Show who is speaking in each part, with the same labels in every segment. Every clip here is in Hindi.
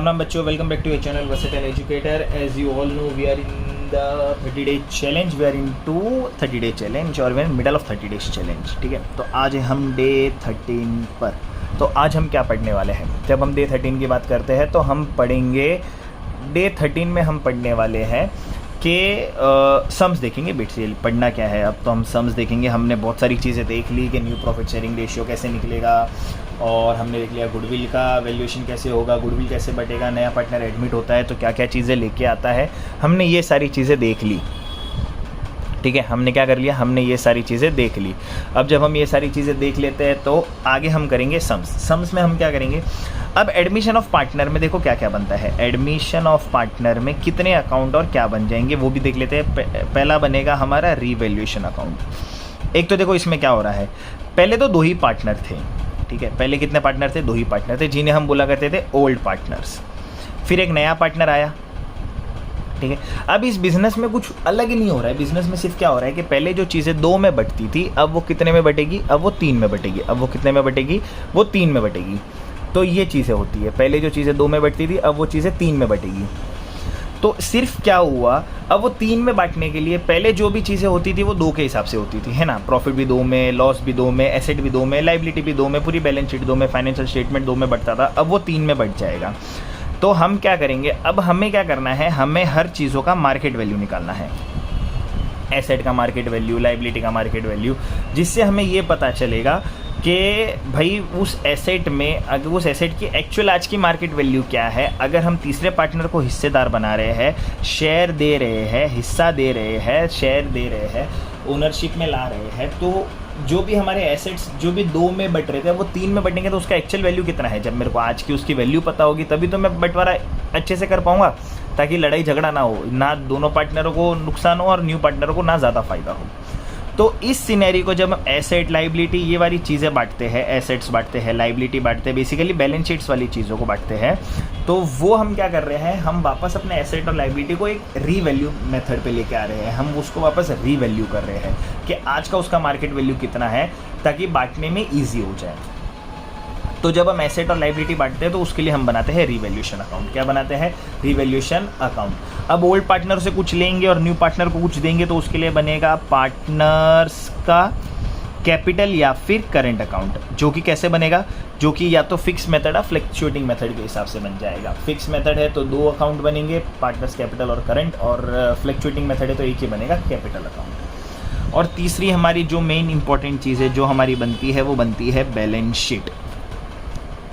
Speaker 1: राम राम बच्चों, welcome back to your channel versatile educator. As you all know we are in the 30 day challenge, we are in to 30 day challenge और we are middle of 30 days challenge. ठीक है, तो आज हम डे 13 पर। तो आज हम क्या पढ़ने वाले हैं? जब हम डे 13 की बात करते हैं तो हम पढ़ेंगे डे 13 में हम पढ़ने वाले हैं कि सम्स देखेंगे। बेसिकली पढ़ना क्या है, अब तो हम सम्स देखेंगे। हमने बहुत सारी चीज़ें देख ली कि न्यू प्रॉफिट शेयरिंग रेशियो कैसे निकलेगा, और हमने देख लिया गुडविल का वैल्यूएशन कैसे होगा, गुडविल कैसे बटेगा, नया पार्टनर एडमिट होता है तो क्या क्या चीज़ें लेके आता है। हमने ये सारी चीज़ें देख ली। ठीक है, हमने क्या कर लिया, हमने ये सारी चीज़ें देख ली। अब जब हम ये सारी चीज़ें देख लेते हैं तो आगे हम करेंगे सम्स। सम्स में हम क्या करेंगे, अब एडमिशन ऑफ पार्टनर में देखो क्या क्या बनता है। एडमिशन ऑफ पार्टनर में कितने अकाउंट और क्या बन जाएंगे वो भी देख लेते हैं। पहला बनेगा हमारा रीवैल्यूएशन अकाउंट। एक तो देखो इसमें क्या हो रहा है, पहले तो दो ही पार्टनर थे। ठीक है, पहले कितने पार्टनर थे? दो ही पार्टनर थे, जिन्हें हम बोला करते थे ओल्ड पार्टनर्स। फिर एक नया पार्टनर आया। ठीक है, अब इस बिजनेस में कुछ अलग ही नहीं हो रहा है। बिजनेस में सिर्फ क्या हो रहा है कि पहले जो चीज़ें दो में बटती थी अब वो कितने में बटेगी, अब वो तीन में बटेगी। अब वो कितने में बटेगी, वो तीन में बटेगी। तो ये चीज़ें होती है, पहले जो चीज़ें दो में बटती थी अब वो चीज़ें तीन में बटेगी। तो सिर्फ क्या हुआ, अब वो तीन में बांटने के लिए पहले जो भी चीज़ें होती थी वो दो के हिसाब से होती थी, है ना। प्रॉफिट भी दो में, लॉस भी दो में, एसेट भी दो में, लाइबिलिटी भी दो में, पूरी बैलेंस शीट दो में, फाइनेंशियल स्टेटमेंट दो में बटता था। अब वो तीन में बट जाएगा। तो हम क्या करेंगे, अब हमें क्या करना है, हमें हर चीज़ों का मार्केट वैल्यू निकालना है। एसेट का मार्केट वैल्यू, लाइबिलिटी का मार्केट वैल्यू, जिससे हमें ये पता चलेगा कि भाई उस एसेट में, अगर उस एसेट की एक्चुअल आज की मार्केट वैल्यू क्या है। अगर हम तीसरे पार्टनर को हिस्सेदार बना रहे हैं, शेयर दे रहे हैं, हिस्सा दे रहे हैं, शेयर दे रहे हैं, ओनरशिप में ला रहे हैं, तो जो भी हमारे एसेट्स जो भी दो में बट रहे थे वो तीन में बटेंगे। तो उसका एक्चुअल वैल्यू कितना है, जब मेरे को आज की उसकी वैल्यू पता होगी तभी तो मैं बंटवारा अच्छे से कर पाऊंगा, ताकि लड़ाई झगड़ा ना हो, ना दोनों पार्टनरों को नुकसान हो और न्यू पार्टनरों को ना ज़्यादा फायदा हो। तो इस सिनेरियो को जब हम एसेट, लाइबिलिटी, ये वाली चीज़ें बांटते हैं, एसेट्स बांटते हैं, लाइबिलिटी बांटते हैं, बेसिकली बैलेंस शीट्स वाली चीज़ों को बांटते हैं, तो वो हम क्या कर रहे हैं, हम वापस अपने एसेट और लाइबिलिटी को एक रीवैल्यू मेथड पे लेके आ रहे हैं। हम उसको वापस रीवैल्यू कर रहे हैं कि आज का उसका मार्केट वैल्यू कितना है, ताकि बांटने में ईजी हो जाए। तो जब हम एसेट और लाइबिलिटी बांटते हैं तो उसके लिए हम बनाते हैं रीवैल्यूएशन अकाउंट। क्या बनाते हैं? Revaluation account. अब ओल्ड पार्टनर से कुछ लेंगे और न्यू पार्टनर को कुछ देंगे, तो उसके लिए बनेगा पार्टनर्स का कैपिटल या फिर करेंट अकाउंट। जो कि कैसे बनेगा, जो कि या तो फिक्स मेथड या फ्लक्चुएटिंग मेथड के हिसाब से बन जाएगा। फिक्स मेथड है तो दो अकाउंट बनेंगे, पार्टनर्स कैपिटल और करंट, और फ्लक्चुएटिंग मेथड है तो एक ही बनेगा, कैपिटल अकाउंट। और तीसरी हमारी जो मेन इंपॉर्टेंट चीज़ है जो हमारी बनती है वो बनती है बैलेंस शीट।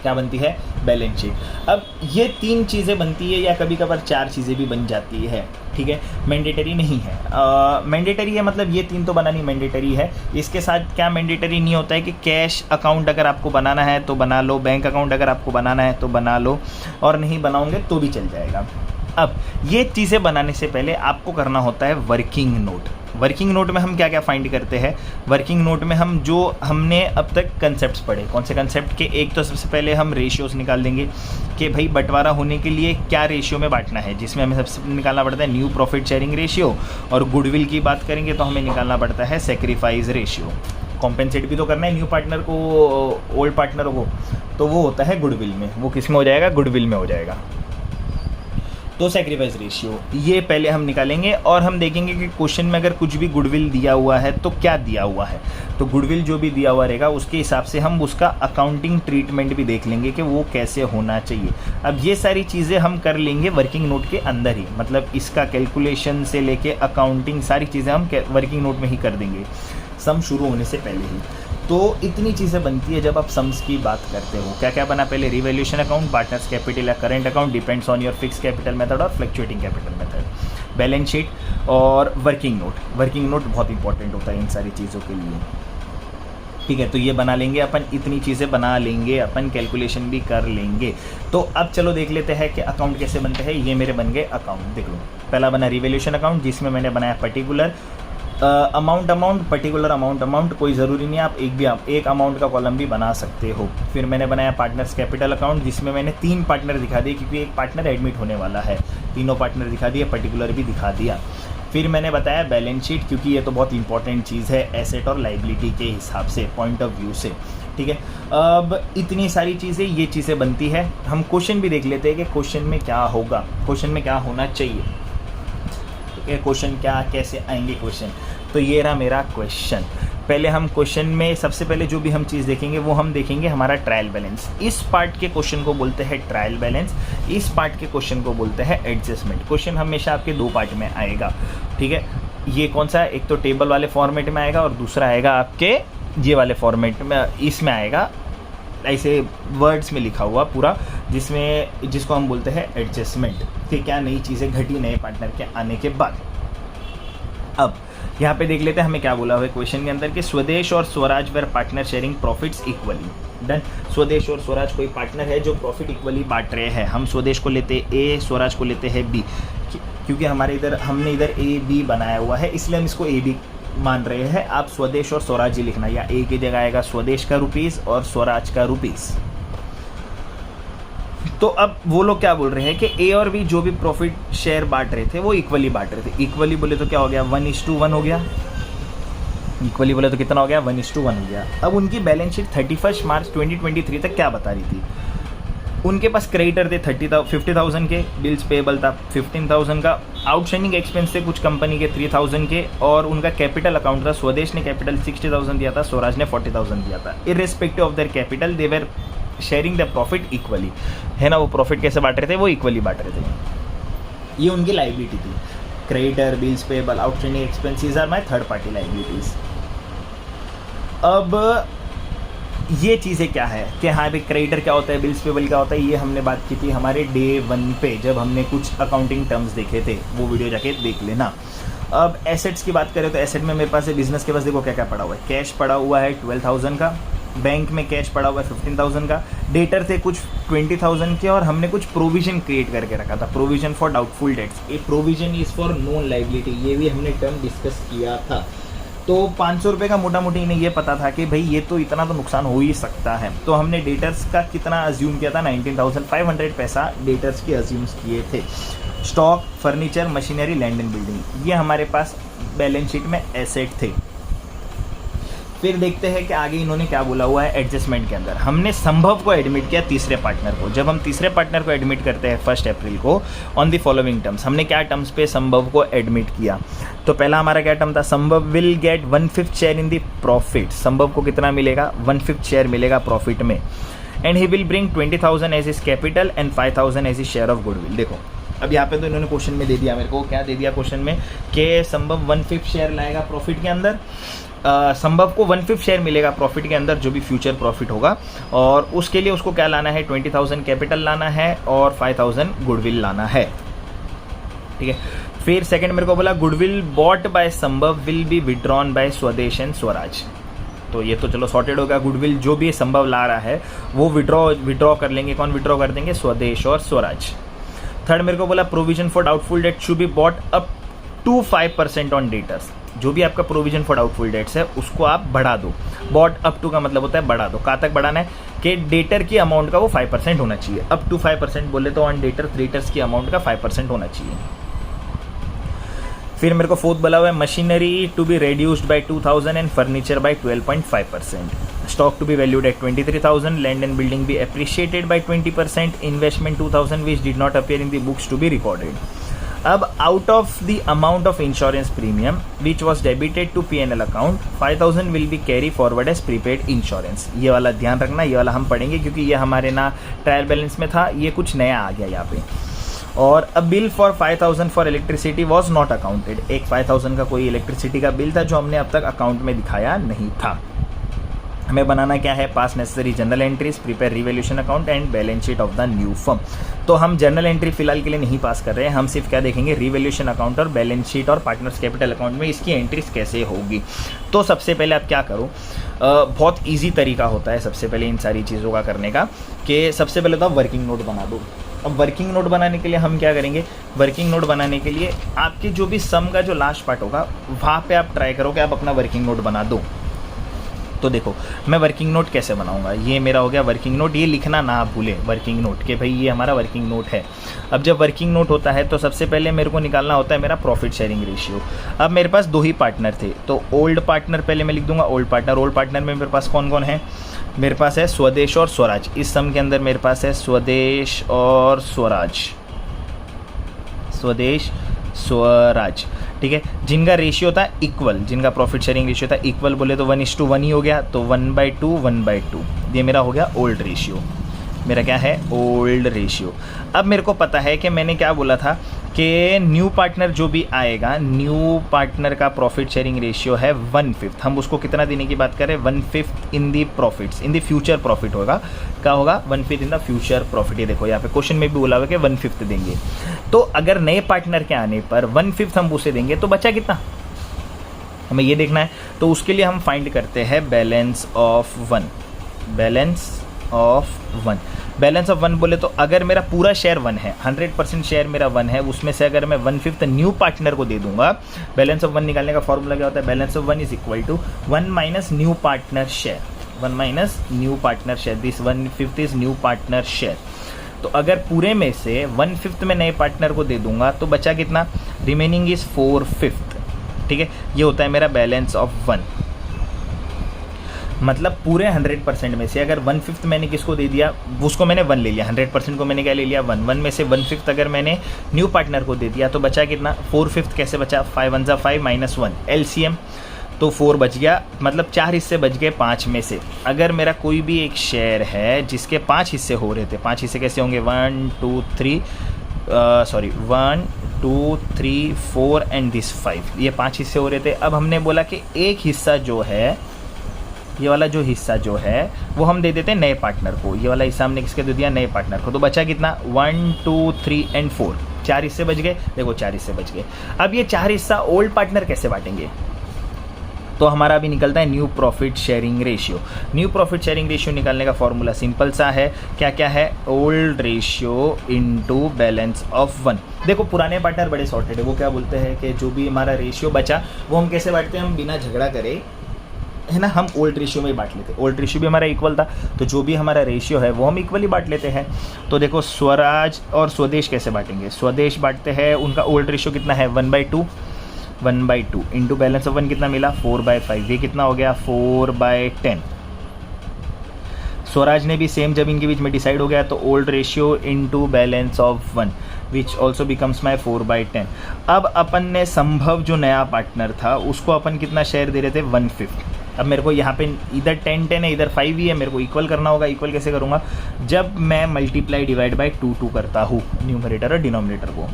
Speaker 1: क्या बनती है? Balance sheet. अब ये तीन चीज़ें बनती है या कभी कभार चार चीज़ें भी बन जाती है। ठीक है, मैंडेटरी नहीं है। मैंडेटरी है मतलब ये तीन तो बनानी मैंडेटरी है। इसके साथ क्या मैंडेटरी नहीं होता है कि कैश अकाउंट अगर आपको बनाना है तो बना लो, बैंक अकाउंट अगर आपको बनाना है तो बना लो, और नहीं बनाओगे तो भी चल जाएगा। अब ये चीज़ें बनाने से पहले आपको करना होता है वर्किंग नोट। वर्किंग नोट में हम क्या क्या फाइंड करते हैं? वर्किंग नोट में हम जो हमने अब तक कंसेप्ट्स पढ़े, कौन से कंसेप्ट के, एक तो सबसे पहले हम रेशियोज निकाल देंगे कि भाई बंटवारा होने के लिए क्या रेशियो में बांटना है, जिसमें हमें सबसे निकालना पड़ता है न्यू प्रॉफिट शेयरिंग रेशियो, और गुडविल की बात करेंगे तो हमें निकालना पड़ता है सेक्रीफाइस रेशियो। कॉम्पेंसेट भी तो करना है न्यू पार्टनर को ओल्ड पार्टनरों को, तो वो होता है गुडविल में। वो किस में हो जाएगा? गुडविल में हो जाएगा। तो सेक्रीफाइस रेशियो ये पहले हम निकालेंगे, और हम देखेंगे कि क्वेश्चन में अगर कुछ भी गुडविल दिया हुआ है तो क्या दिया हुआ है। तो गुडविल जो भी दिया हुआ रहेगा उसके हिसाब से हम उसका अकाउंटिंग ट्रीटमेंट भी देख लेंगे कि वो कैसे होना चाहिए। अब ये सारी चीज़ें हम कर लेंगे वर्किंग नोट के अंदर ही, मतलब इसका कैलकुलेशन से लेके अकाउंटिंग सारी चीज़ें हम वर्किंग नोट में ही कर देंगे, सम शुरू होने से पहले ही। तो इतनी चीज़ें बनती है जब आप सम्स की बात करते हो। क्या क्या बना पहले? रीवैल्यूएशन अकाउंट, पार्टनर्स कैपिटल या current account, depends on your fix capital method और fluctuating capital method, balance sheet और वर्किंग नोट। वर्किंग नोट बहुत इंपॉर्टेंट होता है इन सारी चीज़ों के लिए। ठीक है, तो ये बना लेंगे अपन, इतनी चीज़ें बना लेंगे अपन, कैलकुलेशन भी कर लेंगे। तो अब चलो देख लेते हैं कि अकाउंट कैसे बनते हैं। ये मेरे बन गए अकाउंट, देख लो। पहला बना रीवैल्यूएशन अकाउंट, जिसमें मैंने बनाया पर्टिकुलर अमाउंट, पर्टिकुलर अमाउंट, कोई ज़रूरी नहीं है, आप एक अमाउंट का कॉलम भी बना सकते हो। फिर मैंने बनाया पार्टनर्स कैपिटल अकाउंट, जिसमें मैंने तीन पार्टनर दिखा दिए, क्योंकि एक पार्टनर एडमिट होने वाला है, तीनों पार्टनर दिखा दिए, पर्टिकुलर भी दिखा दिया। फिर मैंने बताया बैलेंस शीट, क्योंकि ये तो बहुत इंपॉर्टेंट चीज़ है एसेट और लाइबिलिटी के हिसाब से, पॉइंट ऑफ व्यू से। ठीक है। अब इतनी सारी चीज़ें, ये चीज़ें बनती है। हम क्वेश्चन भी देख लेते हैं कि क्वेश्चन में क्या होगा, क्वेश्चन में क्या होना चाहिए, ठीक है। क्वेश्चन क्या, कैसे आएंगे क्वेश्चन। तो ये रहा मेरा क्वेश्चन। पहले हम क्वेश्चन में सबसे पहले जो भी हम चीज़ देखेंगे वो हम देखेंगे हमारा ट्रायल बैलेंस। इस पार्ट के क्वेश्चन को बोलते हैं ट्रायल बैलेंस, इस पार्ट के क्वेश्चन को बोलते हैं एडजस्टमेंट। क्वेश्चन हमेशा आपके दो पार्ट में आएगा, ठीक है। ये कौन सा है, एक तो टेबल वाले फॉर्मेट में आएगा और दूसरा आएगा आपके ये वाले फॉर्मेट में, इसमें आएगा ऐसे वर्ड्स में लिखा हुआ पूरा, जिसको हम बोलते हैं एडजस्टमेंट, कि क्या नई चीज़ें घटी नए पार्टनर के आने के बाद। अब यहाँ पे देख लेते हैं हमें क्या बोला हुआ है क्वेश्चन के अंदर कि स्वदेश और Swaraj were partner sharing profits equally. Done. Swadesh और स्वराज कोई पार्टनर है जो प्रॉफिट इक्वली बांट रहे हैं। हम स्वदेश को लेते हैं ए, स्वराज को लेते हैं बी, क्योंकि हमारे इधर हमने इधर ए बी बनाया हुआ है, इसलिए हम इसको ए बी मान रहे हैं। आप स्वदेश और स्वराज ही लिखना, या ए की जगह आएगा स्वदेश का रुपीस और स्वराज का रुपीस। तो अब वो लोग क्या बोल रहे हैं कि ए और बी जो भी प्रॉफिट शेयर बांट रहे थे वो इक्वली बांट रहे थे। इक्वली बोले तो क्या हो गया, 1:1 हो गया। इक्वली बोले तो कितना हो गया, 1:1 हो गया। अब उनकी बैलेंस शीट 31 मार्च 2023 तक क्या बता रही थी, उनके पास क्रेडिटर थे 50,000 के, बिल्स पेबल था 15,000 का, आउटस्टैंडिंग एक्सपेंस थे कुछ कंपनी के 3,000 के, और उनका कैपिटल अकाउंट था, स्वदेश ने कैपिटल 60,000 दिया था, स्वराज ने 40,000 दिया था। Irrespective of their capital they were sharing the profit equally, है ना। वो प्रॉफिट कैसे बांट रहे थे, वो इक्वली बांट रहे थे। ये उनकी लाइबिलिटी थी। Creditor, bills payable, outstanding expenses are my third party liabilities. अब ये चीज़ें क्या है कि हाँ भाई क्रेडिटर क्या होता है, बिल्स पेबल क्या होता है, ये हमने बात की थी हमारे डे 1 पे, जब हमने कुछ अकाउंटिंग टर्म्स देखे थे, वो वीडियो जाके देख लेना। अब एसेट्स की बात करें तो एसेट में मेरे पास है, बिजनेस के पास देखो क्या क्या पड़ा हुआ है। कैश पड़ा हुआ है 12,000 का, बैंक में कैश पड़ा हुआ है 15,000 का, डेटर थे कुछ 20,000 के, और हमने कुछ प्रोविजन क्रिएट करके रखा था, provision for doubtful debts. A provision is for non liability, ये भी हमने टर्म डिस्कस किया था। तो 500 रुपये का मोटा मोटी इन्हें ये पता था कि भाई ये तो इतना तो नुकसान हो ही सकता है, तो हमने डेटर्स का कितना अज्यूम किया था, 19,500 पैसा डेटर्स के अज्यूम्स किए थे। Stock, furniture, machinery, land and building, ये हमारे पास बैलेंस शीट में एसेट थे। फिर देखते हैं कि आगे इन्होंने क्या बोला हुआ है एडजस्टमेंट के अंदर। हमने संभव को एडमिट किया तीसरे पार्टनर को। जब हम तीसरे पार्टनर को एडमिट करते हैं 1 अप्रैल को ऑन द फॉलोइंग टर्म्स, हमने क्या टर्म्स पे संभव को एडमिट किया। तो पहला हमारा क्या टर्म था, Sambhav will get 1/5 share in the profit. Sambhav को कितना मिलेगा, 1/5 शेयर मिलेगा प्रॉफिट में। And he will bring 20,000 as his capital and 5,000 as his share of goodwill. देखो अब यहाँ पे तो इन्होंने क्वेश्चन में दे दिया मेरे को, क्या दे दिया क्वेश्चन में कि संभव 1/5 शेयर लाएगा प्रॉफिट के अंदर। संभव को 1/5 शेयर मिलेगा प्रॉफिट के अंदर, जो भी फ्यूचर प्रॉफिट होगा, और उसके लिए उसको क्या लाना है, 20,000 कैपिटल लाना है और 5,000 गुडविल लाना है, ठीक है। फिर सेकंड मेरे को बोला गुडविल बॉट बाय संभव विल बी विड्रॉन बाय स्वदेश एंड स्वराज। तो ये तो चलो सॉर्टेड होगा, गुडविल जो भी संभव ला रहा है वो विड्रॉ कर लेंगे। कौन विड्रॉ कर देंगे, स्वदेश और स्वराज। थर्ड मेरे को बोला provision for doubtful debt should be brought up to 5% on debtors. जो भी आपका प्रोविजन फॉर डाउटफुल डेट्स है उसको आप बढ़ा दो। बॉट अप टू का मतलब होता है बढ़ा दो। कहाँ तक बढ़ाना है कि डेटर की अमाउंट का वो 5% होना चाहिए। अप टू 5% बोले तो ऑन डेटर क्रेडिटर्स की अमाउंट का 5% होना चाहिए। फिर मेरे को फोर्थ बोला हुआ है machinery to be reduced by 2,000 and furniture by 12.5%। Stock to be valued at 23,000, land and building be appreciated by 20%, investment 2,000 which did not appear in the books to be recorded. अब out of the amount of insurance premium which was debited to P&L account 5,000 will be carry forward as prepaid insurance. ये वाला ध्यान रखना, ये वाला हम पढ़ेंगे क्योंकि ये हमारे ना ट्रायल बैलेंस में था, ये कुछ नया आ गया यहाँ पे। और अ bill for 5,000 for electricity was not accounted. एक 5,000 का कोई इलेक्ट्रिसिटी का बिल था जो हमने अब तक अकाउंट में दिखाया नहीं था। हमें बनाना क्या है, पास necessary general entries, prepare revaluation account and balance sheet of the new firm. तो हम जनरल एंट्री फिलहाल के लिए नहीं पास कर रहे हैं, हम सिर्फ क्या देखेंगे, रिवैल्यूएशन अकाउंट और बैलेंस शीट और पार्टनर्स कैपिटल अकाउंट में इसकी एंट्रीज कैसे होगी। तो सबसे पहले आप क्या करो, बहुत ईजी तरीका होता है सबसे पहले इन सारी चीज़ों का करने का, कि सबसे पहले तो आप वर्किंग नोट बना दो। अब वर्किंग नोट बनाने के लिए हम क्या करेंगे, वर्किंग नोट बनाने के लिए आपके जो भी सम का जो लास्ट पार्ट होगा वहाँ पे आप ट्राई करो कि आप अपना वर्किंग नोट बना दो। तो देखो मैं वर्किंग नोट कैसे बनाऊंगा, ये मेरा हो गया वर्किंग नोट, ये लिखना ना भूले वर्किंग नोट के भाई ये हमारा वर्किंग नोट है। अब जब वर्किंग नोट होता है तो सबसे पहले मेरे को निकालना होता है मेरा प्रॉफिट शेयरिंग रेशियो। अब मेरे पास 2 ही पार्टनर थे, तो ओल्ड पार्टनर पहले मैं लिख दूंगा, ओल्ड पार्टनर में मेरे पास कौन कौन है, मेरे पास है स्वदेश और स्वराज। इस सम के अंदर मेरे पास है स्वदेश और स्वराज, स्वदेश स्वराज, ठीक है, जिनका रेशियो था इक्वल, जिनका प्रॉफिट शेयरिंग रेशियो था इक्वल, बोले तो 1:1 ही हो गया, तो 1/2 1/2 ये मेरा हो गया ओल्ड रेशियो, मेरा क्या है ओल्ड रेशियो। अब मेरे को पता है कि मैंने क्या बोला था कि न्यू पार्टनर जो भी आएगा, न्यू पार्टनर का प्रॉफिट शेयरिंग रेशियो है 1/5। हम उसको कितना देने की बात करें, 1/5 in the profits, in the future profit होगा, क्या होगा 1/5 इन द फ्यूचर प्रॉफिट। ये देखो यहाँ पे क्वेश्चन में भी बोला हुआ कि 1/5 देंगे, तो अगर नए पार्टनर के आने पर 1/5 हम उसे देंगे तो बचा कितना, हमें ये देखना है। तो उसके लिए हम फाइंड करते हैं balance of 1, balance of 1, balance of 1 बोले तो अगर मेरा पूरा शेयर 1 है, 100% शेयर मेरा 1 है, उसमें से अगर मैं 1/5 न्यू पार्टनर को दे दूंगा, बैलेंस ऑफ 1 निकालने का फॉर्मूला क्या होता है, balance of 1 is equal to 1 minus new partner share, 1 minus new partner share, this 1/5 is new partner share. तो अगर पूरे में से 1/5 में नए पार्टनर को दे दूंगा तो बचा कितना, रिमेनिंग इज 4/5, ठीक है, ये होता है मेरा बैलेंस ऑफ 1। मतलब पूरे 100% में से अगर 1/5 मैंने किसको दे दिया, उसको मैंने 1 ले लिया, 100% को मैंने क्या ले लिया 1, 1 में से 1/5 अगर मैंने न्यू पार्टनर को दे दिया तो बचा कितना 4/5, कैसे बचा 5 1 5 माइनस 1 LCM, तो 4 बच गया, मतलब 4 हिस्से बच गए 5 में से। अगर मेरा कोई भी एक शेयर है जिसके 5 हिस्से हो रहे थे, 5 हिस्से कैसे होंगे 1 2 3 4 एंड दिस 5, ये 5 हिस्से हो रहे थे। अब हमने बोला कि एक हिस्सा जो है, ये वाला जो हिस्सा जो है वो हम दे देते हैं नए पार्टनर को, ये वाला हिस्सा हमने किसके दे दिया नए पार्टनर को, तो बचा कितना 1 2 3 एंड 4, 4 हिस्से बच गए, देखो 4 हिस्से बच गए। अब ये 4 हिस्सा ओल्ड पार्टनर कैसे बांटेंगे, तो हमारा अभी निकलता है new profit sharing ratio. New profit sharing ratio निकालने का फॉर्मूला सिंपल सा है, क्या क्या है, old ratio into balance of 1। देखो पुराने पार्टनर बड़े सॉर्टेड है, वो क्या बोलते हैं कि जो भी हमारा रेशियो बचा वो हम कैसे बांटते हैं, हम बिना झगड़ा करे है ना, हम ओल्ड रेशियो में ही बांट लेते, ओल्ड रेशियो भी हमारा इक्वल था, तो जो भी हमारा रेशियो है वो हम इक्वली बांट लेते हैं। तो देखो स्वराज और स्वदेश कैसे बांटेंगे, स्वदेश बांटते हैं, उनका ओल्ड रेशियो कितना है 1/2, 1/2 इंटू बैलेंस ऑफ 1 कितना मिला 4/5, ये कितना हो गया 4/10। स्वराज ने भी सेम, जब इनके बीच में डिसाइड हो गया तो old ratio into balance of 1 which also becomes my 4/10। अब अपन ने संभव जो नया पार्टनर था उसको अपन कितना शेयर दे रहे थे 1/5। अब मेरे को यहाँ पे इधर 10 है, इधर 5 ही है, मेरे को इक्वल करना होगा। इक्वल कैसे करूँगा, जब मैं मल्टीप्लाई डिवाइड बाई 2 करता हूँ न्यूमरेटर और डिनोमिनेटर को,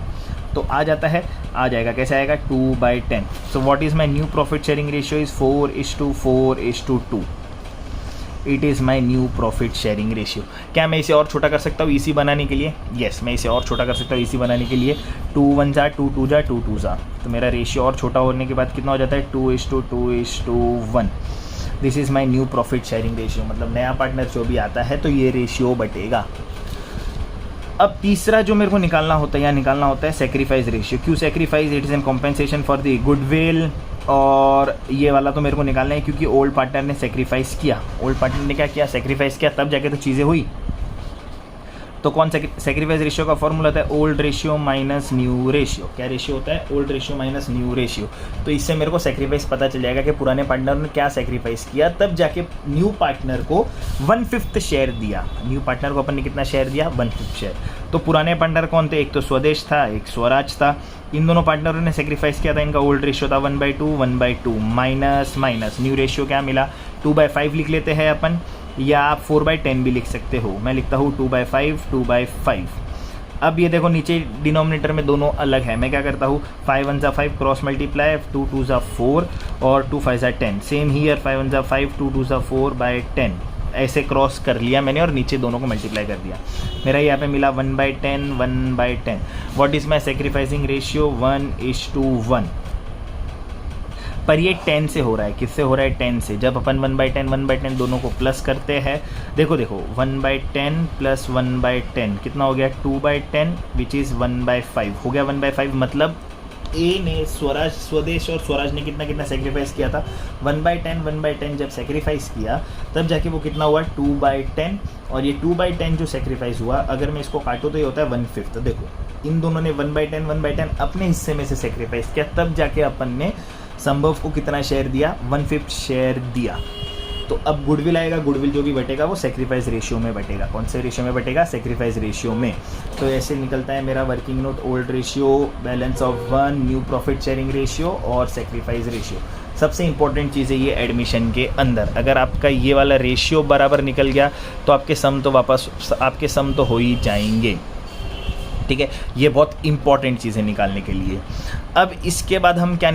Speaker 1: तो आ जाता है, आ जाएगा, कैसे आएगा 2/10। So what is my new profit sharing ratio is 4:4:2। It is my new profit sharing ratio. क्या मैं इसे और छोटा कर सकता हूँ इसी बनाने के लिए, येस मैं इसे और छोटा कर सकता हूँ इसी बनाने के लिए। 2 1 जा 2 2 जा 2 2 जा, तो मेरा रेशियो और छोटा होने के बाद कितना हो जाता है 2:2:1। This is my new profit sharing ratio. मतलब नया पार्टनर जो भी आता है तो ये रेशियो बटेगा। अब तीसरा जो मेरे को निकालना होता है, यहाँ निकालना होता है सेक्रीफाइस रेशियो। क्यों sacrifice, it is an compensation for the goodwill, और ये वाला तो मेरे को निकालना है क्योंकि ओल्ड पार्टनर ने सेक्रीफाइस किया। ओल्ड पार्टनर ने क्या किया, सेक्रीफाइस किया, तब जाके तो चीज़ें हुई। तो कौन सेक्रीफाइस रेशियो का फॉर्मूला होता है old ratio minus new ratio. क्या रेशियो होता है, old ratio minus new ratio. तो इससे मेरे को सेक्रीफाइस पता चल जाएगा कि पुराने पार्टनर ने क्या सेक्रीफाइस किया, तब जाके न्यू पार्टनर को 1/5 शेयर दिया। न्यू पार्टनर को अपन ने कितना शेयर दिया 1/5 शेयर। तो पुराने पार्टनर कौन थे, एक तो स्वदेश था, एक स्वराज था। इन दोनों पार्टनरों ने सेक्रीफाइस किया था, इनका ओल्ड रेशियो था 1/2 माइनस माइनस न्यू रेशियो क्या मिला 2/5 लिख लेते हैं अपन, या आप 4/10 भी लिख सकते हो। मैं लिखता हूँ 2/5। अब ये देखो नीचे डिनोमिनेटर में दोनों अलग है, मैं क्या करता हूँ 5 1 5 क्रॉस मल्टीप्लाई, 2 2 4 और 2 5 10। सेम हीयर 5 1 5 2 2 4/10 ऐसे क्रॉस कर लिया मैंने और नीचे दोनों को मल्टीप्लाई कर दिया। मेरा यहाँ पे मिला 1/10। What is my sacrificing ratio 1:1। पर ये 10 से हो रहा है, किससे हो रहा है 10 से। जब अपन 1/10 दोनों को प्लस करते हैं, देखो 1/10 प्लस 1/10 कितना हो गया 2/10 विच इज़ 1/5 हो गया। 1/5 मतलब ए ने स्वदेश और स्वराज ने कितना कितना सेक्रीफाइस किया था, 1/10 जब सेक्रीफाइस किया तब जाके वो कितना हुआ 2/10, और ये 2/10 जो सेक्रीफाइस हुआ अगर मैं इसको काटूँ तो ये होता है 1/5। देखो इन दोनों ने 1/10 अपने हिस्से में से सेक्रीफाइस किया, तब जाके अपन ने संभव को कितना शेयर दिया, 1/5 शेयर दिया। तो अब गुडविल आएगा, गुडविल जो भी बटेगा वो सेक्रीफाइस रेशियो में बटेगा। कौन से रेशियो में बटेगा, सेक्रीफाइस रेशियो में। तो ऐसे निकलता है मेरा working note old ratio, balance of 1, new profit sharing ratio और सेक्रीफाइस रेशियो। सबसे इंपॉर्टेंट चीज़ है ये एडमिशन के अंदर, अगर आपका ये वाला रेशियो बराबर निकल गया तो आपके सम तो हो ही जाएंगे। ठीक है, ये बहुत इंपॉर्टेंट चीज़ है निकालने के लिए। अब इसके बाद हम क्या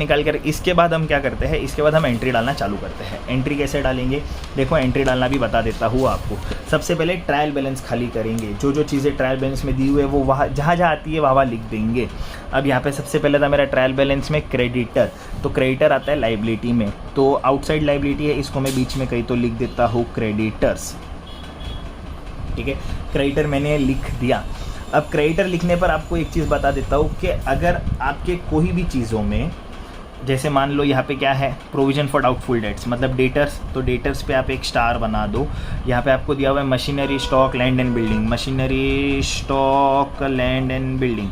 Speaker 1: करते हैं, इसके बाद हम एंट्री डालना चालू करते हैं। एंट्री कैसे डालेंगे, देखो एंट्री डालना भी बता देता हूँ आपको। सबसे पहले ट्रायल बैलेंस खाली करेंगे, जो चीज़ें ट्रायल बैलेंस में दी हुई है वो वहाँ जहाँ आती है वहाँ लिख देंगे। अब यहाँ पे सबसे पहले था मेरा ट्रायल बैलेंस में क्रेडिटर, तो क्रेडिटर आता है लाइबिलिटी में, तो आउटसाइड लाइबिलिटी है, इसको मैं बीच में कहीं तो लिख देता हूँ क्रेडिटर्स। ठीक है, क्रेडिटर मैंने लिख दिया। अब क्रेडिटर लिखने पर आपको एक चीज़ बता देता हूँ कि अगर आपके कोई भी चीज़ों में, जैसे मान लो यहाँ पे क्या है, प्रोविजन फॉर डाउटफुल डेट्स मतलब डेटर्स, तो डेटर्स पे आप एक स्टार बना दो। यहाँ पे आपको दिया हुआ है machinery stock land and building, machinery stock land and building.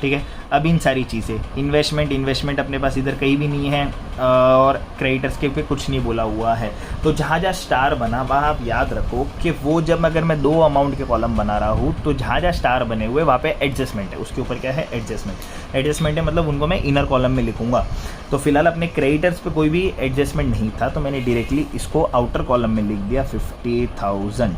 Speaker 1: ठीक है, अब इन सारी चीज़ें, इन्वेस्टमेंट अपने पास इधर कहीं भी नहीं है, और क्रेडिटर्स के पे कुछ नहीं बोला हुआ है। तो जहाँ जहाँ स्टार बना वहाँ आप याद रखो कि वो जब अगर मैं 2 अमाउंट के कॉलम बना रहा हूँ तो जहाँ जहाँ स्टार बने हुए वहाँ पे एडजस्टमेंट है, उसके ऊपर क्या है, एडजस्टमेंट है, मतलब उनको मैं इनर कॉलम में लिखूंगा। तो फिलहाल अपने क्रेडिटर्स पे कोई भी एडजस्टमेंट नहीं था, तो मैंने डायरेक्टली इसको आउटर कॉलम में लिख दिया 50,000।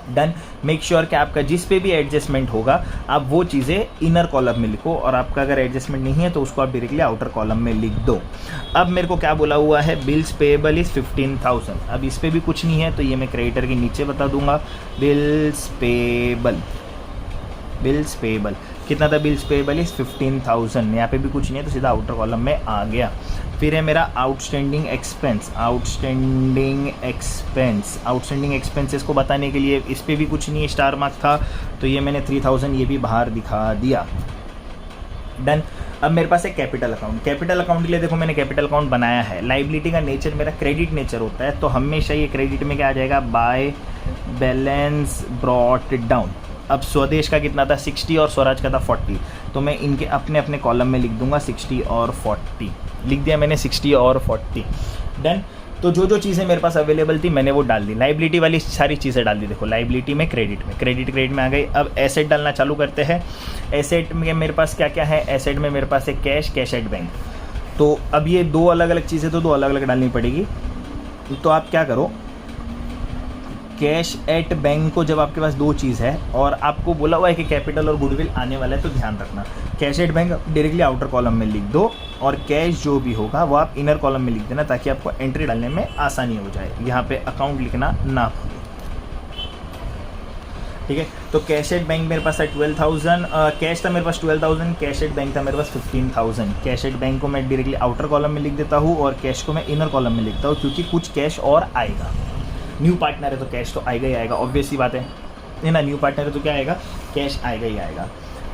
Speaker 1: डन। मेक श्योर कि आपका जिस पे भी एडजस्टमेंट होगा आप वो चीज़ें इनर कॉलम में लिखो, और आपका अगर एडजस्टमेंट नहीं है तो उसको आप डायरेक्टली आउटर कॉलम में लिख दो। अब मेरे को क्या बोला हुआ है, बिल्स पेएबल इज़ 15,000। अब इस पे भी कुछ नहीं है तो ये मैं क्रेडिटर के नीचे बता दूंगा, बिल्स पेएबल कितना था, बिल्स पेएबल इज़ 15,000। यहाँ पे भी कुछ नहीं है तो सीधा आउटर कॉलम में आ गया। फिर है मेरा आउटस्टैंडिंग एक्सपेंसेस को बताने के लिए इस पे भी कुछ नहीं है, स्टार मार्क था तो ये मैंने 3,000 ये भी बाहर दिखा दिया। डन। अब मेरे पास है कैपिटल अकाउंट के लिए देखो मैंने कैपिटल अकाउंट बनाया है। लाइबिलिटी का नेचर मेरा क्रेडिट नेचर होता है, तो हमेशा ये क्रेडिट में क्या आ जाएगा, बाय बैलेंस ब्रॉट डाउन। अब स्वदेश का कितना था 60 और स्वराज का था 40, तो मैं इनके अपने अपने कॉलम में लिख दूंगा 60 और 40, लिख दिया मैंने 60 और 40। डन। तो जो चीज़ें मेरे पास अवेलेबल थी मैंने वो डाल दी, लाइबिलिटी वाली सारी चीज़ें डाल दी। देखो लाइबिलिटी में क्रेडिट में आ गई। अब एसेट डालना चालू करते हैं। एसेट में मेरे पास क्या क्या है, एसेट में मेरे पास है कैश एट बैंक। तो अब ये 2 अलग अलग चीज़ें तो 2 अलग अलग डालनी पड़ेगी। तो आप क्या करो, कैश एट बैंक को जब आपके पास 2 चीज़ है और आपको बोला हुआ है कि कैपिटल और गुडविल आने वाला है तो ध्यान रखना, cash at bank directly outer column में लिख दो, और कैश जो भी होगा वो आप इनर कॉलम में लिख देना ताकि आपको एंट्री डालने में आसानी हो जाए, यहाँ पे अकाउंट लिखना ना भूलें। ठीक है, तो कैश एट बैंक मेरे पास है 12,000, कैश था मेरे पास 12,000, कैश एट बैंक था मेरे पास 15,000। कैश एट बैंक को मैं डायरेक्टली आउटर कॉलम में लिख देता हूँ और कैश को मैं इनर कॉलम में लिखता हूँ, क्योंकि कुछ कैश और आएगा। न्यू पार्टनर है तो कैश तो आएगा ही आएगा, ऑब्वियस ही बात है ना। न्यू पार्टनर है तो क्या आएगा, कैश आएगा ही आएगा।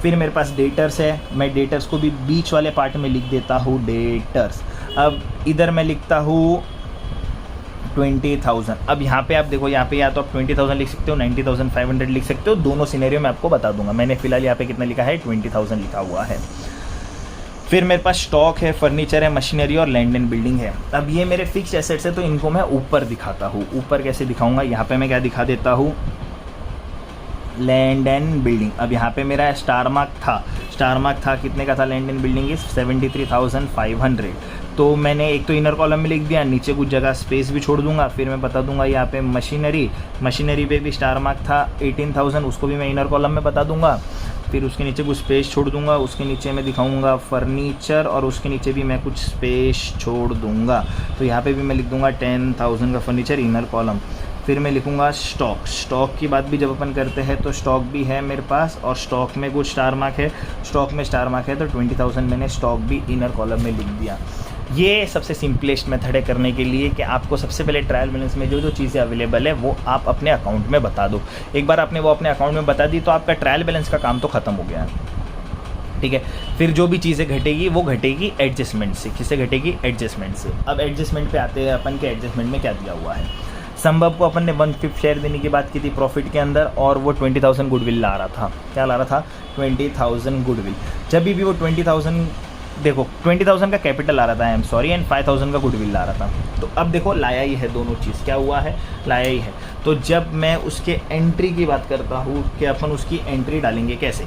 Speaker 1: फिर मेरे पास डेटर्स है, मैं डेटर्स को भी बीच वाले पार्ट में लिख देता हूँ डेटर्स। अब इधर मैं लिखता हूँ 20,000। अब यहाँ पे आप देखो, यहाँ पे या तो आप 20,000 लिख सकते हो, 90,500 लिख सकते हो, दोनों सिनेरियो में आपको बता दूंगा। मैंने फिलहाल यहाँ पे कितना लिखा है, 20,000 लिखा हुआ है। फिर मेरे पास स्टॉक है, फर्नीचर है, मशीनरी और लैंड एंड बिल्डिंग है। अब ये मेरे फिक्स्ड एसेट्स है तो इनको मैं ऊपर दिखाता हूँ। ऊपर कैसे दिखाऊंगा, यहाँ पे मैं क्या दिखा देता हूँ, लैंड एंड बिल्डिंग। अब यहाँ पे मेरा स्टार मार्क था कितने का था, लैंड एंड बिल्डिंग इज 73,500। तो मैंने एक तो इनर कॉलम में लिख दिया, नीचे कुछ जगह स्पेस भी छोड़ दूंगा। फिर मैं बता दूंगा यहाँ पे मशीनरी पे भी स्टार मार्क था 18,000, उसको भी मैं इनर कॉलम में बता दूंगा। फिर उसके नीचे कुछ स्पेस छोड़ दूंगा, उसके नीचे मैं दिखाऊंगा फर्नीचर, और उसके नीचे भी मैं कुछ स्पेस छोड़ दूंगा। तो यहाँ पे भी मैं लिख दूंगा 10,000 का फर्नीचर इनर कॉलम। फिर मैं लिखूंगा स्टॉक की बात भी जब अपन करते हैं तो स्टॉक भी है मेरे पास, और स्टॉक में कुछ स्टार मार्क है, तो 20,000 मैंने स्टॉक भी इनर कॉलम में लिख दिया। ये सबसे सिंपलेस्ट मेथड है करने के लिए कि आपको सबसे पहले ट्रायल बैलेंस में जो चीज़ें अवेलेबल है वो आप अपने अकाउंट में बता दो। एक बार आपने वो अपने अकाउंट में बता दी तो आपका ट्रायल बैलेंस का काम तो ख़त्म हो गया। ठीक है, फिर जो भी चीज़ें घटेगी वो घटेगी एडजस्टमेंट से। किससे घटेगी? एडजस्टमेंट से। अब एडजस्टमेंट पे आते हैं अपन के एडजस्टमेंट में क्या दिया हुआ है। संभव को अपन ने 1/5 शेयर देने की बात की थी प्रॉफिट के अंदर, और वो 20,000 गुडविल ला रहा था। क्या ला रहा था? 20,000 गुडविल। जब भी वो 20,000, देखो 20,000 का कैपिटल ला रहा था, आई एम सॉरी, एंड 5,000 का गुडविल ला रहा था। तो अब देखो लाया ही है दोनों चीज़। क्या हुआ है? लाया ही है। तो जब मैं उसके एंट्री की बात करता हूँ कि अपन उसकी एंट्री डालेंगे कैसे,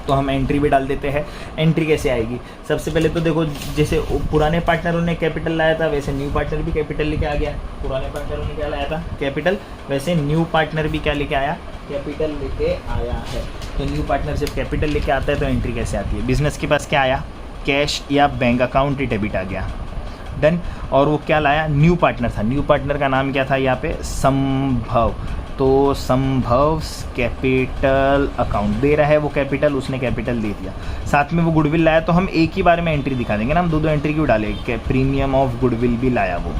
Speaker 1: तो हम एंट्री भी डाल देते हैं। एंट्री कैसे आएगी? सबसे पहले तो देखो, जैसे पुराने पार्टनरों ने कैपिटल लाया था वैसे न्यू पार्टनर भी कैपिटल लेके आ गया। पुराने पार्टनरों ने क्या लाया था? कैपिटल। वैसे न्यू पार्टनर भी क्या लेके आया? कैपिटल लेके आया है। तो न्यू पार्टनर जब कैपिटल लेके आता है तो एंट्री कैसे आती है? बिजनेस के पास क्या आया? कैश या बैंक अकाउंट डेबिट आ गया। डन। और वो क्या लाया? न्यू पार्टनर था। न्यू पार्टनर का नाम क्या था यहाँ पे? संभव। तो संभव कैपिटल अकाउंट दे रहा है वो कैपिटल, उसने कैपिटल दे दिया। साथ में वो गुडविल लाया, तो हम एक ही बार में एंट्री दिखा देंगे ना, हम दो एंट्री क्यों डालें? प्रीमियम ऑफ गुडविल भी लाया वो,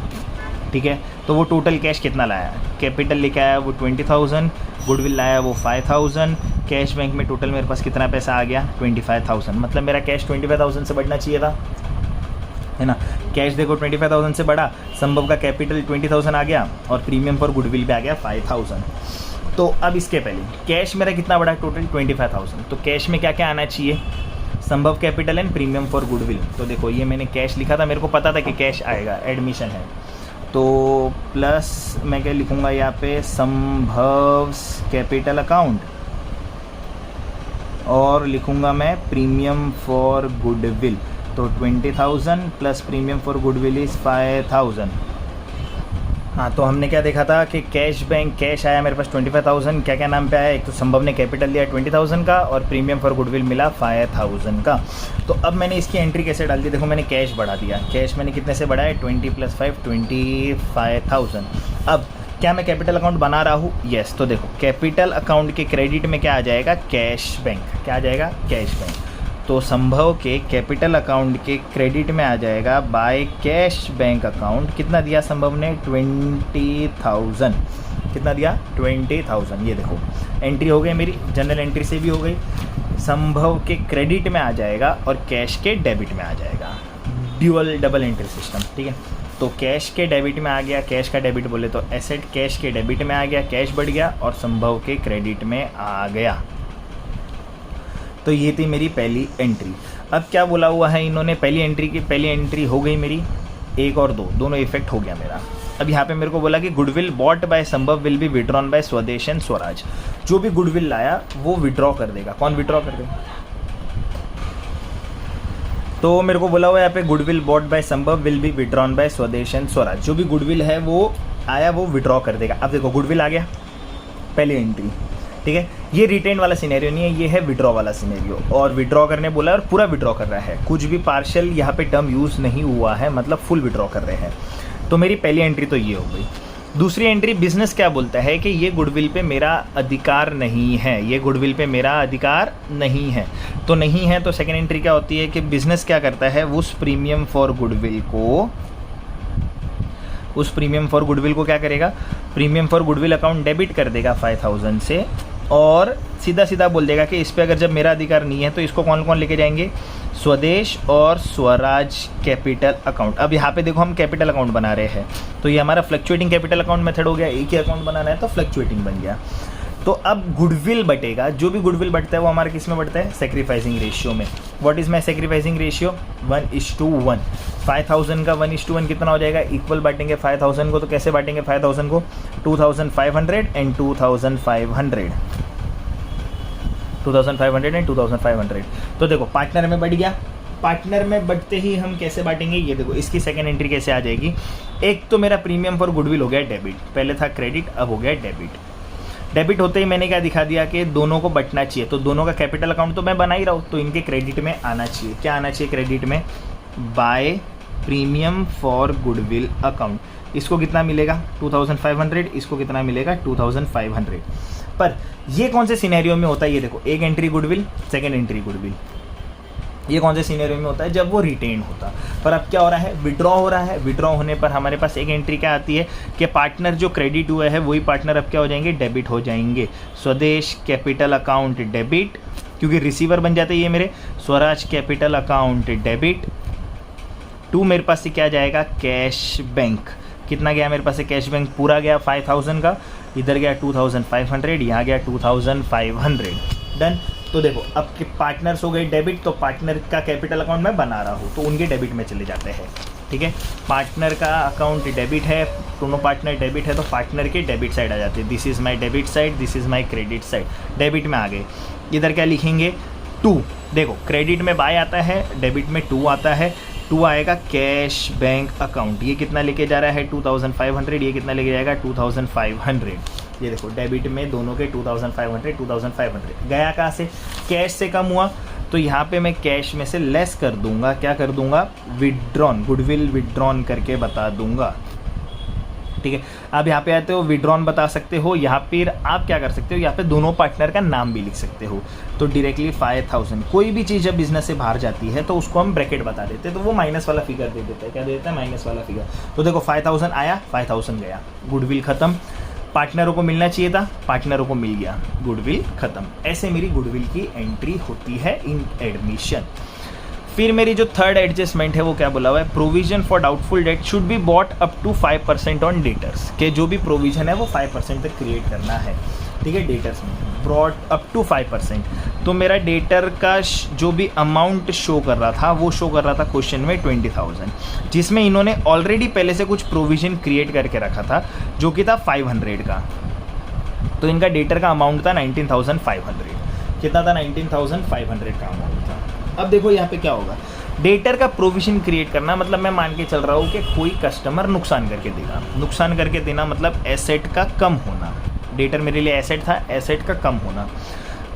Speaker 1: ठीक है। तो वो टोटल कैश कितना लाया? कैपिटल लेके आया वो 20,000, गुडविल लाया वो 5,000, कैश बैंक में टोटल मेरे पास कितना पैसा आ गया? 25,000। मतलब मेरा कैश 25,000 से बढ़ना चाहिए था, है ना। कैश देखो 25,000 से बढ़ा, संभव का कैपिटल 20,000 आ गया, और प्रीमियम पर गुडविल भी आ गया 5,000। तो अब इसके पहले कैश मेरा कितना बढ़ा? टोटल 25,000। तो कैश में क्या क्या आना चाहिए? संभव capital and premium for goodwill. तो देखो ये मैंने कैश लिखा था, मेरे को पता था कि कैश आएगा, एडमिशन है। तो प्लस मैं क्या लिखूँगा यहाँ पे? संभव कैपिटल अकाउंट, और लिखूँगा मैं प्रीमियम फॉर गुडविल। तो 20,000 plus premium for goodwill is 5,000। हाँ, तो हमने क्या देखा था कि कैश बैंक, कैश आया मेरे पास 25,000, क्या क्या नाम पे आया? एक तो संभव ने कैपिटल लिया 20,000 का, और प्रीमियम फॉर गुडविल मिला 5,000 का। तो अब मैंने इसकी एंट्री कैसे डाल दी? देखो मैंने कैश बढ़ा दिया। कैश मैंने कितने से बढ़ाया? 20 + 5 25,000। अब क्या मैं कैपिटल अकाउंट बना रहा हूँ? येस। तो देखो कैपिटल अकाउंट के क्रेडिट में क्या आ जाएगा? Cash bank. क्या आ जाएगा? Cash bank. तो संभव के कैपिटल अकाउंट के क्रेडिट में आ जाएगा बाय कैश बैंक अकाउंट। कितना दिया संभव ने? 20,000। कितना दिया? 20,000। ये देखो एंट्री हो गई मेरी, जनरल एंट्री से भी हो गई। संभव के क्रेडिट में आ जाएगा और कैश के डेबिट में आ जाएगा। डबल एंट्री सिस्टम, ठीक है। तो कैश के डेबिट में आ गया, कैश का डेबिट बोले तो एसेट, कैश के डेबिट में आ गया, कैश बढ़ गया, और संभव के क्रेडिट में आ गया। तो ये थी मेरी पहली एंट्री। अब क्या बोला हुआ है इन्होंने? पहली एंट्री हो गई मेरी, 1 और 2 दोनों इफेक्ट हो गया मेरा। अब यहाँ पे मेरे को बोला कि गुडविल बॉट बाय संभव विल बी विड्रॉन बाय स्वदेश एंड स्वराज। जो भी गुडविल लाया वो विड्रॉ कर देगा। कौन विड्रॉ कर देगा? तो मेरे को बोला हुआ यहाँ पे गुडविल बॉट बाय संभव विल बी विड्रॉन बाय स्वदेश एंड स्वराज। जो भी गुडविल है वो आया वो विड्रॉ कर देगा। अब देखो गुडविल आ गया, पहली एंट्री, ठीक है। ये रिटेन वाला सिनेरियो नहीं है, ये है विड्रॉ वाला सिनेरियो। और विड्रॉ करने बोला और पूरा विड्रॉ कर रहा है, कुछ भी पार्शियल यहाँ पे टर्म यूज़ नहीं हुआ है, मतलब फुल विड्रॉ कर रहे हैं। तो मेरी पहली एंट्री तो ये हो गई। दूसरी एंट्री, बिजनेस क्या बोलता है कि ये गुडविल पे मेरा अधिकार नहीं है, ये गुडविल पे मेरा अधिकार नहीं है। तो नहीं है तो सेकेंड एंट्री क्या होती है कि बिजनेस क्या करता है, उस प्रीमियम फॉर गुडविल को क्या करेगा? Premium for goodwill account debit कर देगा 5,000 से, और सीधा सीधा बोल देगा कि इस पे अगर जब मेरा अधिकार नहीं है तो इसको कौन कौन लेके जाएंगे? स्वदेश और स्वराज कैपिटल अकाउंट। अब यहाँ पे देखो हम कैपिटल अकाउंट बना रहे हैं, तो ये हमारा फ्लक्चुएटिंग कैपिटल अकाउंट मेथड हो गया। एक ही अकाउंट बनाना है तो फ्लक्चुएटिंग बन गया। तो अब गुडविल बटेगा, जो भी गुडविल बढ़ता है वो हमारा किस में बढ़ता है? सेक्रीफाइसिंग रेशियो में। What is my sacrificing ratio? 1:1। 5,000 का 1:1 कितना हो जाएगा? इक्वल बांटेंगे 5,000 को, तो कैसे बांटेंगे 5,000 को? 2,500 एंड 2,500, 2,500 एंड 2,500। तो देखो पार्टनर में बढ़ गया। पार्टनर में बढ़ते ही हम कैसे बांटेंगे? ये देखो इसकी सेकेंड एंट्री कैसे आ जाएगी। एक तो मेरा प्रीमियम फॉर गुडविल हो गया डेबिट, पहले था क्रेडिट, अब हो गया डेबिट। डेबिट होते ही मैंने क्या दिखा दिया कि दोनों को बटना चाहिए, तो दोनों का कैपिटल अकाउंट तो मैं बना ही रहा हूँ, तो इनके क्रेडिट में आना चाहिए। क्या आना चाहिए क्रेडिट में? By premium for goodwill account. इसको कितना मिलेगा? 2,500, इसको कितना मिलेगा? 2,500। पर ये कौन से सिनेरियो में होता है? ये देखो, एक entry goodwill, second entry goodwill, ये कौन से सीनियर में होता है? जब वो रिटेन होता। पर अब क्या हो रहा है? विड्रॉ हो रहा है। विड्रॉ होने पर हमारे पास एक एंट्री क्या आती है कि पार्टनर जो क्रेडिट हुआ है वही पार्टनर अब क्या हो जाएंगे? डेबिट हो जाएंगे। स्वदेश कैपिटल अकाउंट डेबिट, क्योंकि रिसीवर बन जाते हैं ये मेरे। Swaraj capital account debit to मेरे पास से क्या जाएगा? Cash bank. कितना गया मेरे पास से? कैश बैंक पूरा गया 5000 का, इधर गया 2500, यहाँ गया 2500। डन। तो देखो अब के पार्टनर्स हो गए डेबिट, तो पार्टनर का कैपिटल अकाउंट मैं बना रहा हूँ तो उनके डेबिट में चले जाते हैं। ठीक है, पार्टनर का अकाउंट डेबिट है, दोनों पार्टनर डेबिट है तो पार्टनर के डेबिट साइड आ जाते हैं। This is my debit side, this is my credit side. Debit में आ गए, इधर क्या लिखेंगे? 2। देखो क्रेडिट में बाय आता है, डेबिट में 2 आता है। 2 आएगा कैश बैंक अकाउंट। ये कितना लेके जा रहा है? 2500। ये कितना लेके जाएगा? 2500। ये देखो डेबिट में दोनों के 2500 गया कहाँ से? कैश से कम हुआ, तो यहाँ पे मैं कैश में से लेस कर दूंगा। क्या कर दूंगा? विड्रॉन, गुडविल विड्रॉन करके बता दूंगा। ठीक है, अब यहाँ पे आते हो, विड्रॉन बता सकते हो। यहाँ पर आप क्या कर सकते हो? यहाँ पे दोनों पार्टनर का नाम भी लिख सकते हो। तो डायरेक्टली 5000। कोई भी चीज़ जब बिजनेस से बाहर जाती है तो उसको हम ब्रैकेट बता देते हैं, तो वो माइनस वाला फिगर दे देता है। क्या दे देता है? माइनस वाला फिगर। तो देखो 5000 आया, 5000 गया, गुडविल खत्म। पार्टनरों को मिलना चाहिए था, पार्टनरों को मिल गया, गुडविल खत्म। ऐसे मेरी गुडविल की एंट्री होती है इन एडमिशन। फिर मेरी जो थर्ड एडजस्टमेंट है वो क्या बोला हुआ है? Provision for doubtful debt should be brought up to 5% on debtors. के जो भी प्रोविजन है वो 5% तक क्रिएट करना है। ठीक है, डेटर्स में ब्रॉट अप टू 5%। तो मेरा डेटर का जो भी अमाउंट शो कर रहा था वो शो कर रहा था क्वेश्चन में 20000, जिसमें इन्होंने ऑलरेडी पहले से कुछ प्रोविजन क्रिएट करके रखा था जो कि था 500 का। तो इनका डेटर का अमाउंट था 19500। कितना था? 19500 का अमाउंट था। अब देखो यहाँ पे क्या होगा? डेटर का प्रोविजन क्रिएट करना मतलब मैं मान के चल रहा हूँ कि कोई कस्टमर नुकसान करके देगा। नुकसान करके देना मतलब एसेट का कम होना। डेटर मेरे लिए एसेट था, एसेट का कम होना।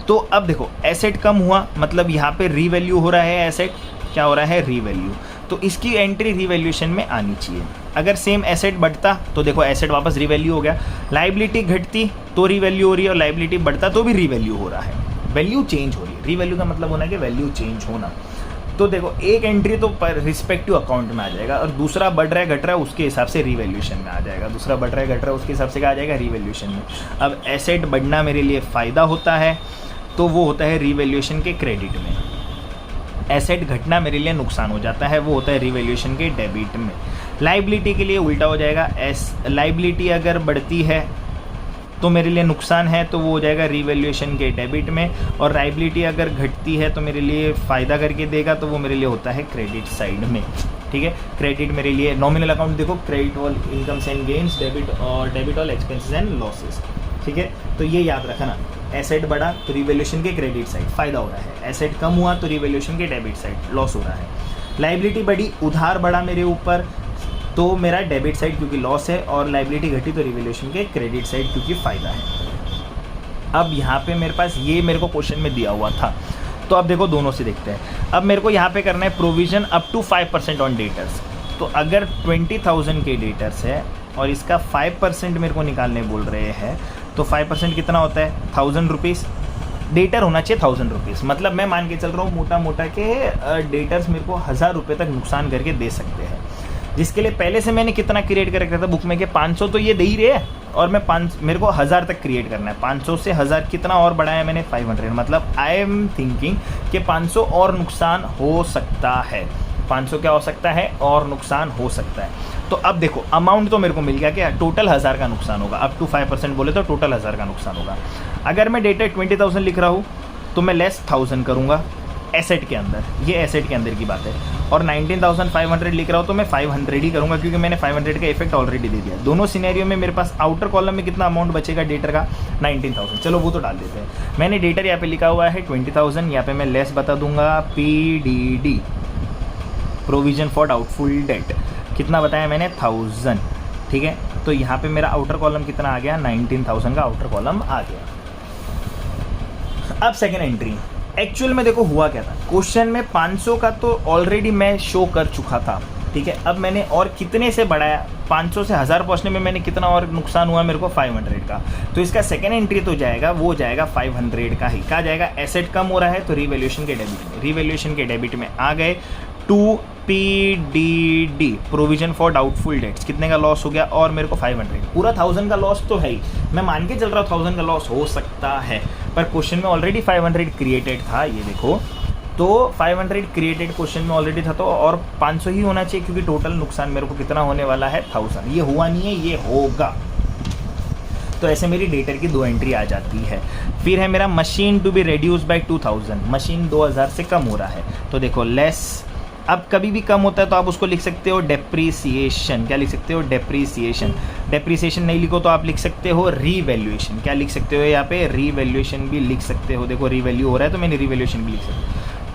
Speaker 1: तो अब देखो एसेट कम हुआ मतलब यहाँ पे रीवैल्यू हो रहा है। एसेट क्या हो रहा है? रीवैल्यू। तो इसकी एंट्री रीवैल्यूएशन में आनी चाहिए। अगर सेम एसेट बढ़ता तो देखो एसेट वापस रीवैल्यू हो गया, लाइबिलिटी घटती तो रीवैल्यू हो रही है, और लाइबिलिटी बढ़ता तो भी रीवैल्यू हो रहा है। वैल्यू चेंज हो रही है। रीवैल्यू का मतलब होना है कि वैल्यू चेंज होना। तो देखो एक एंट्री तो पर रिस्पेक्टिव अकाउंट में आ जाएगा, और दूसरा बढ़ रहा है घट रहा है उसके हिसाब से रीवैल्यूएशन में आ जाएगा। दूसरा बढ़ रहा है घट रहा है उसके हिसाब से क्या आ जाएगा? रीवैल्यूएशन में। अब एसेट बढ़ना मेरे लिए फ़ायदा होता है तो वो होता है रीवैल्यूएशन के क्रेडिट में। एसेट घटना मेरे लिए नुकसान हो जाता है, वो होता है रीवैल्यूएशन के डेबिट में। लाइबिलिटी के लिए उल्टा हो जाएगा। लाइबिलिटी अगर बढ़ती है तो मेरे लिए नुकसान है तो वो हो जाएगा रीवैल्यूएशन के डेबिट में, और लाइबिलिटी अगर घटती है तो मेरे लिए फ़ायदा करके देगा तो वो मेरे लिए होता है क्रेडिट साइड में। ठीक है, क्रेडिट मेरे लिए नॉमिनल अकाउंट देखो, credit all incomes and gains, debit all expenses and losses. ठीक है, तो ये याद रखना। एसेट बढ़ा तो रीवैल्यूएशन के क्रेडिट साइड फ़ायदा हो रहा है, एसेट कम हुआ तो रीवैल्यूएशन के डेबिट साइड लॉस हो रहा है। लाइबिलिटी बढ़ी, उधार बढ़ा मेरे ऊपर तो मेरा डेबिट साइड क्योंकि लॉस है, और लाइबिलिटी घटी तो रीवैल्यूएशन के क्रेडिट साइड क्योंकि फ़ायदा है। अब यहाँ पे मेरे पास ये मेरे को क्वेश्चन में दिया हुआ था, तो अब देखो दोनों से देखते हैं। अब मेरे को यहाँ पे करना है provision up to 5% on debtors. तो अगर 20000 के डेटर्स है और इसका 5% मेरे को निकालने बोल रहे हैं, तो 5% कितना होता है? 1000 रुपीज़। डेटर होना चाहिए 1000 रुपीज़, मतलब मैं मान के चल रहा हूँ मोटा मोटा के डेटर्स मेरे को 1000 रुपये तक नुकसान करके दे सकते हैं, जिसके लिए पहले से मैंने कितना क्रिएट कर रखा था बुक में कि 500 तो ये दे ही रहे हैं, और मैं मेरे को 1000 तक क्रिएट करना है। 500 से 1000 कितना और बढ़ाया मैंने? 500। मतलब आई एम थिंकिंग कि 500 और नुकसान हो सकता है। 500 क्या हो सकता है? और नुकसान हो सकता है। तो अब देखो अमाउंट तो मेरे को मिल गया कि टोटल 1000 का नुकसान होगा। अप टू 5% बोले तो टोटल 1000 का नुकसान होगा। अगर मैं डेटा 20000 लिख रहा हूँ तो मैं लेस 1000 करूँगा एसेट के अंदर, ये एसेट के अंदर की बात है। और 19500 लिख रहा हूँ तो मैं 500 ही करूँगा, क्योंकि मैंने 500 का इफेक्ट ऑलरेडी दे दिया। दोनों सिनेरियो में मेरे पास आउटर कॉलम में कितना अमाउंट बचेगा डेटर का? 19000। चलो वो तो डाल देते हैं। मैंने डेटर यहाँ पे लिखा हुआ है 20000, यहाँ पे मैं लेस बता दूंगा PDD, provision for doubtful date. कितना बताया मैंने? 1000। ठीक है, तो यहाँ पे मेरा आउटर कॉलम कितना आ गया? 19000 का आउटर कॉलम आ गया। अब सेकेंड एंट्री, एक्चुअल में देखो हुआ क्या था। क्वेश्चन में 500 का तो ऑलरेडी मैं शो कर चुका था। ठीक है। अब मैंने और कितने से बढ़ाया, 500 से 1000 पहुँचने में मैंने कितना और नुकसान हुआ मेरे को, 500 का। तो इसका सेकेंड एंट्री तो जाएगा, वो जाएगा 500 का ही। कहा जाएगा एसेट कम हो रहा है तो रीवैल्यूएशन के डेबिट में, रीवैल्यूएशन के डेबिट में आ गए 2PDD provision for doubtful debts. कितने का लॉस हो गया, और मेरे को 500, पूरा 1000 का लॉस तो है ही, मैं मान के चल रहा हूँ 1000 का लॉस हो सकता है, पर क्वेश्चन में ऑलरेडी 500 क्रिएटेड था, ये देखो। तो 500 क्रिएटेड क्वेश्चन में ऑलरेडी था, तो और 500 ही होना चाहिए, क्योंकि टोटल नुकसान मेरे को कितना होने वाला है, 1000। ये हुआ नहीं है, ये होगा। तो ऐसे मेरी डेटर की 2 एंट्री आ जाती है। फिर है मेरा machine to be reduce by 2000, machine 2000 से कम हो रहा है, तो देखो लेस। अब कभी भी कम होता है तो आप उसको लिख सकते हो डेप्रीसिएशन। क्या लिख सकते हो, डेप्रीसिएशन। डेप्रीसिएशन नहीं लिखो तो आप लिख सकते हो रीवैल्यूएशन। क्या लिख सकते हो यहाँ पे, रीवैल्यूएशन भी लिख सकते हो। देखो रीवैल्यू हो रहा है तो मैंने रीवैल्यूएशन भी लिख सकता हूँ।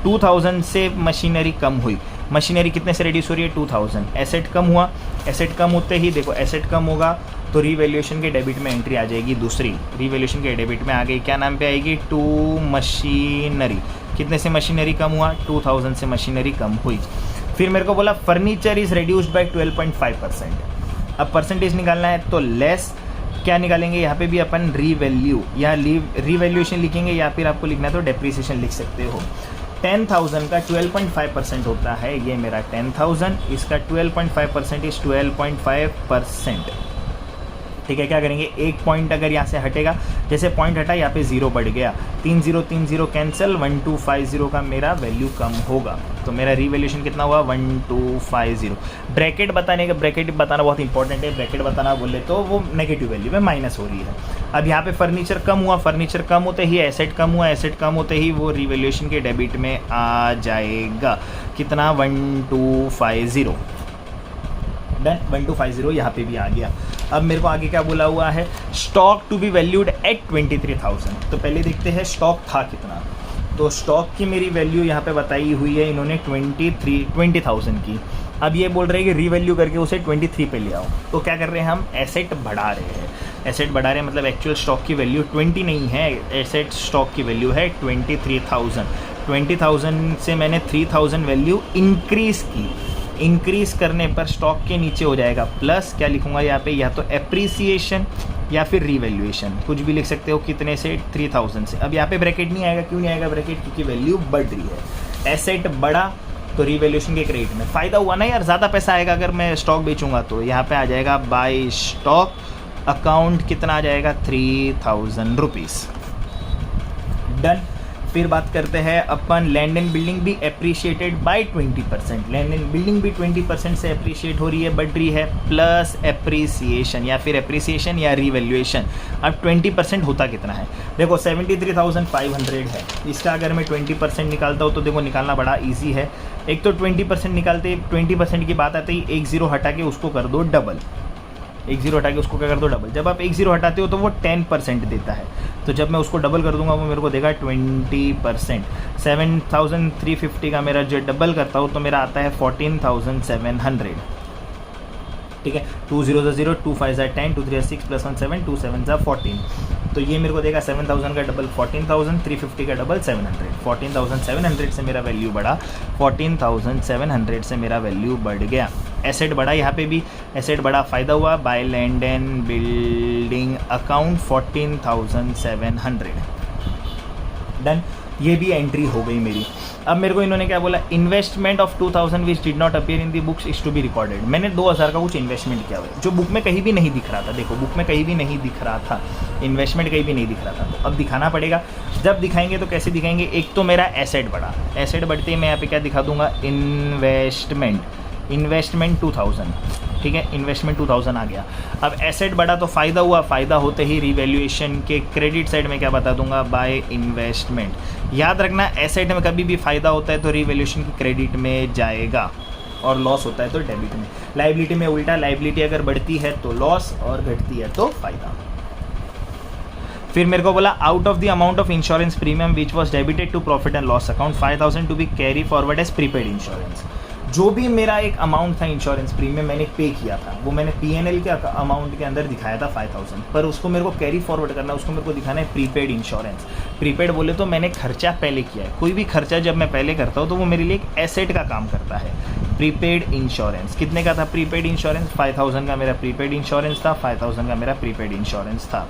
Speaker 1: 2000 से मशीनरी कम हुई, मशीनरी कितने से रिड्यूस हो रही है, 2000। एसेट कम हुआ, एसेट कम होते ही देखो एसेट कम होगा तो रीवैल्यूएशन के डेबिट में एंट्री आ जाएगी दूसरी। रीवैल्यूएशन के डेबिट में आ गई, क्या नाम पे आएगी, टू मशीनरी। कितने से मशीनरी कम हुआ, 2000 से मशीनरी कम हुई। फिर मेरे को बोला फर्नीचर इज रिड्यूस्ड बाय 12.5%। अब परसेंटेज निकालना है तो लेस, क्या निकालेंगे यहाँ पे भी अपन, रीवैल्यू या रीवैल्यूएशन लिखेंगे, या फिर आपको लिखना है तो डेप्रीसिएशन लिख सकते हो। 10,000 का 12.5% होता है, ये मेरा 10,000, इसका 12.5% इज 12.5%। ठीक है, क्या करेंगे, एक पॉइंट अगर यहाँ से हटेगा, जैसे पॉइंट हटा यहाँ पे 0 बढ़ गया, 30 कैंसिल, 1250 का मेरा वैल्यू कम होगा। तो मेरा रीवैल्यूएशन कितना हुआ, 1250। ब्रैकेट बताने का, ब्रैकेट बताना बहुत इंपॉर्टेंट है। ब्रैकेट बताना बोले तो वो नेगेटिव वैल्यू में माइनस हो रही है। अब यहाँ पे फर्नीचर कम हुआ, फर्नीचर कम होते ही एसेट कम हुआ, एसेट कम होते ही वो रीवैल्यूएशन के डेबिट में आ जाएगा। कितना, 1250। डन, 1250 यहाँ पे भी आ गया। अब मेरे को आगे क्या बोला हुआ है, stock to be valued at 23,000। तो पहले देखते हैं स्टॉक था कितना। तो स्टॉक की मेरी वैल्यू यहाँ पे बताई हुई है इन्होंने 20,000 की। अब ये बोल रहे हैं कि रीवैल्यू करके उसे 23 पे ले आओ। तो क्या कर रहे हैं हम, एसेट बढ़ा रहे हैं। एसेट बढ़ा रहे हैं मतलब एक्चुअल स्टॉक की वैल्यू 20 नहीं है, एसेट स्टॉक की वैल्यू है 23,000। 20,000 से मैंने 3,000 वैल्यू इंक्रीज़ की। इंक्रीज़ करने पर स्टॉक के नीचे हो जाएगा प्लस, क्या लिखूंगा यहाँ पे, या तो एप्रीसिएशन या फिर रीवैल्यूएशन, कुछ भी लिख सकते हो। कितने से, 3000 से। अब यहाँ पे ब्रैकेट नहीं आएगा, क्यों नहीं आएगा ब्रैकेट, क्योंकि वैल्यू बढ़ रही है। एसेट बढ़ा तो रीवैल्यूएशन के क्रेडिट में फ़ायदा हुआ ना यार, ज़्यादा पैसा आएगा अगर मैं स्टॉक बेचूंगा। तो यहाँ पे आ जाएगा बाय स्टॉक अकाउंट, कितना आ जाएगा, 3000 रुपीज़। डन। फिर बात करते हैं अपन, लैंड एंड बिल्डिंग भी appreciated by 20%। Land and building भी 20% से एप्रिशिएट हो रही है, बढ़ रही है, प्लस एप्रिसिएशन या फिर एप्रिसिएशन या रीवैल्यूएशन। अब 20% होता कितना है, देखो 73,500 है। इसका अगर मैं 20% निकालता हूँ तो देखो निकालना बड़ा ईजी है। एक तो 20% निकालते, 20% की बात आती है, एक ज़ीरो हटा के उसको कर दो डबल। एक ज़ीरो हटा के उसको क्या कर दो डबल। जब आप एक ज़ीरो हटाते हो तो वो 10% देता है। तो जब मैं उसको डबल कर दूंगा वो मेरे को देगा 20%। 7,350 का मेरा जो डबल करता हूँ तो मेरा आता है 14,700। ठीक है, 2 0 0, 2 5 10, 2 3 6 +1 7, 2 7 14। तो ये मेरे को देगा 7,000 का डबल 14,000, 350 का डबल 700। 14,700 से मेरा वैल्यू बढ़ा, 14,700 से मेरा वैल्यू बढ़ गया। एसेट बढ़ा, यहाँ पे भी एसेट बढ़ा, फ़ायदा हुआ। By land and building account 14,700। Done, ये भी एंट्री हो गई मेरी। अब मेरे को इन्होंने क्या बोला, investment of 2000 which did not appear in the books is to be recorded. मैंने 2000 का कुछ इन्वेस्टमेंट किया हुआ है जो बुक में कहीं भी नहीं दिख रहा था। देखो बुक में कहीं भी नहीं दिख रहा था, इन्वेस्टमेंट कहीं भी नहीं दिख रहा था, तो अब दिखाना पड़ेगा। जब दिखाएंगे तो कैसे दिखाएंगे, एक तो मेरा एसेट बढ़ा, एसेट बढ़ते ही मैं यहाँ पे क्या दिखा दूंगा, इन्वेस्टमेंट 2000। ठीक है, इन्वेस्टमेंट 2000 आ गया। अब एसेट बढ़ा तो फ़ायदा हुआ, फ़ायदा होते ही रिवैल्यूएशन के क्रेडिट साइड में क्या बता दूंगा, बाय इन्वेस्टमेंट। याद रखना, एसेट में कभी भी फ़ायदा होता है तो रिवैल्यूएशन की क्रेडिट में जाएगा, और लॉस होता है तो डेबिट में। लाइबिलिटी में उल्टा, लाइबिलिटी अगर बढ़ती है तो लॉस और घटती है तो फ़ायदा। फिर मेरे को बोला, out of the amount of insurance premium which was debited to profit and loss account 5,000 to be carry forward as prepaid insurance. जो भी मेरा एक अमाउंट था इंश्योरेंस प्रीमियम मैंने पे किया था, वो मैंने PNL के अमाउंट के अंदर दिखाया था 5,000, पर उसको मेरे को कैरी फॉरवर्ड करना है, उसको मेरे को दिखाना है प्रीपेड इंश्योरेंस। प्रीपेड बोले तो मैंने खर्चा पहले किया है। कोई भी खर्चा जब मैं पहले करता हूँ तो वो मेरे लिए एक एसेट का काम करता है। प्रीपेड इंश्योरेंस कितने का था? प्रीपेड इंश्योरेंस 5000 का मेरा प्रीपेड इंश्योरेंस था, 5000 का मेरा प्रीपेड इंश्योरेंस था।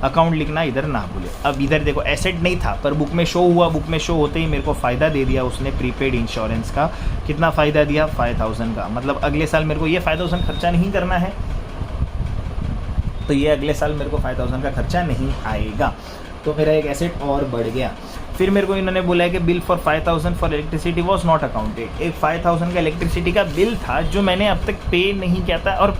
Speaker 1: अकाउंट लिखना इधर ना भूले। अब इधर देखो एसेट नहीं था पर बुक में शो हुआ, बुक में शो होते ही मेरे को फ़ायदा दे दिया उसने प्रीपेड इंश्योरेंस का। कितना फ़ायदा दिया? 5000 का। मतलब अगले साल मेरे को ये 5000 खर्चा नहीं करना है, तो ये अगले साल मेरे को 5000 का खर्चा नहीं आएगा, तो मेरा एक एसेट और बढ़ गया। फिर मेरे को इन्होंने बोला है कि bill for 5000 for electricity was not accounted. एक 5000 का इलेक्ट्रिसिटी का बिल था जो मैंने अब तक पे नहीं किया था, और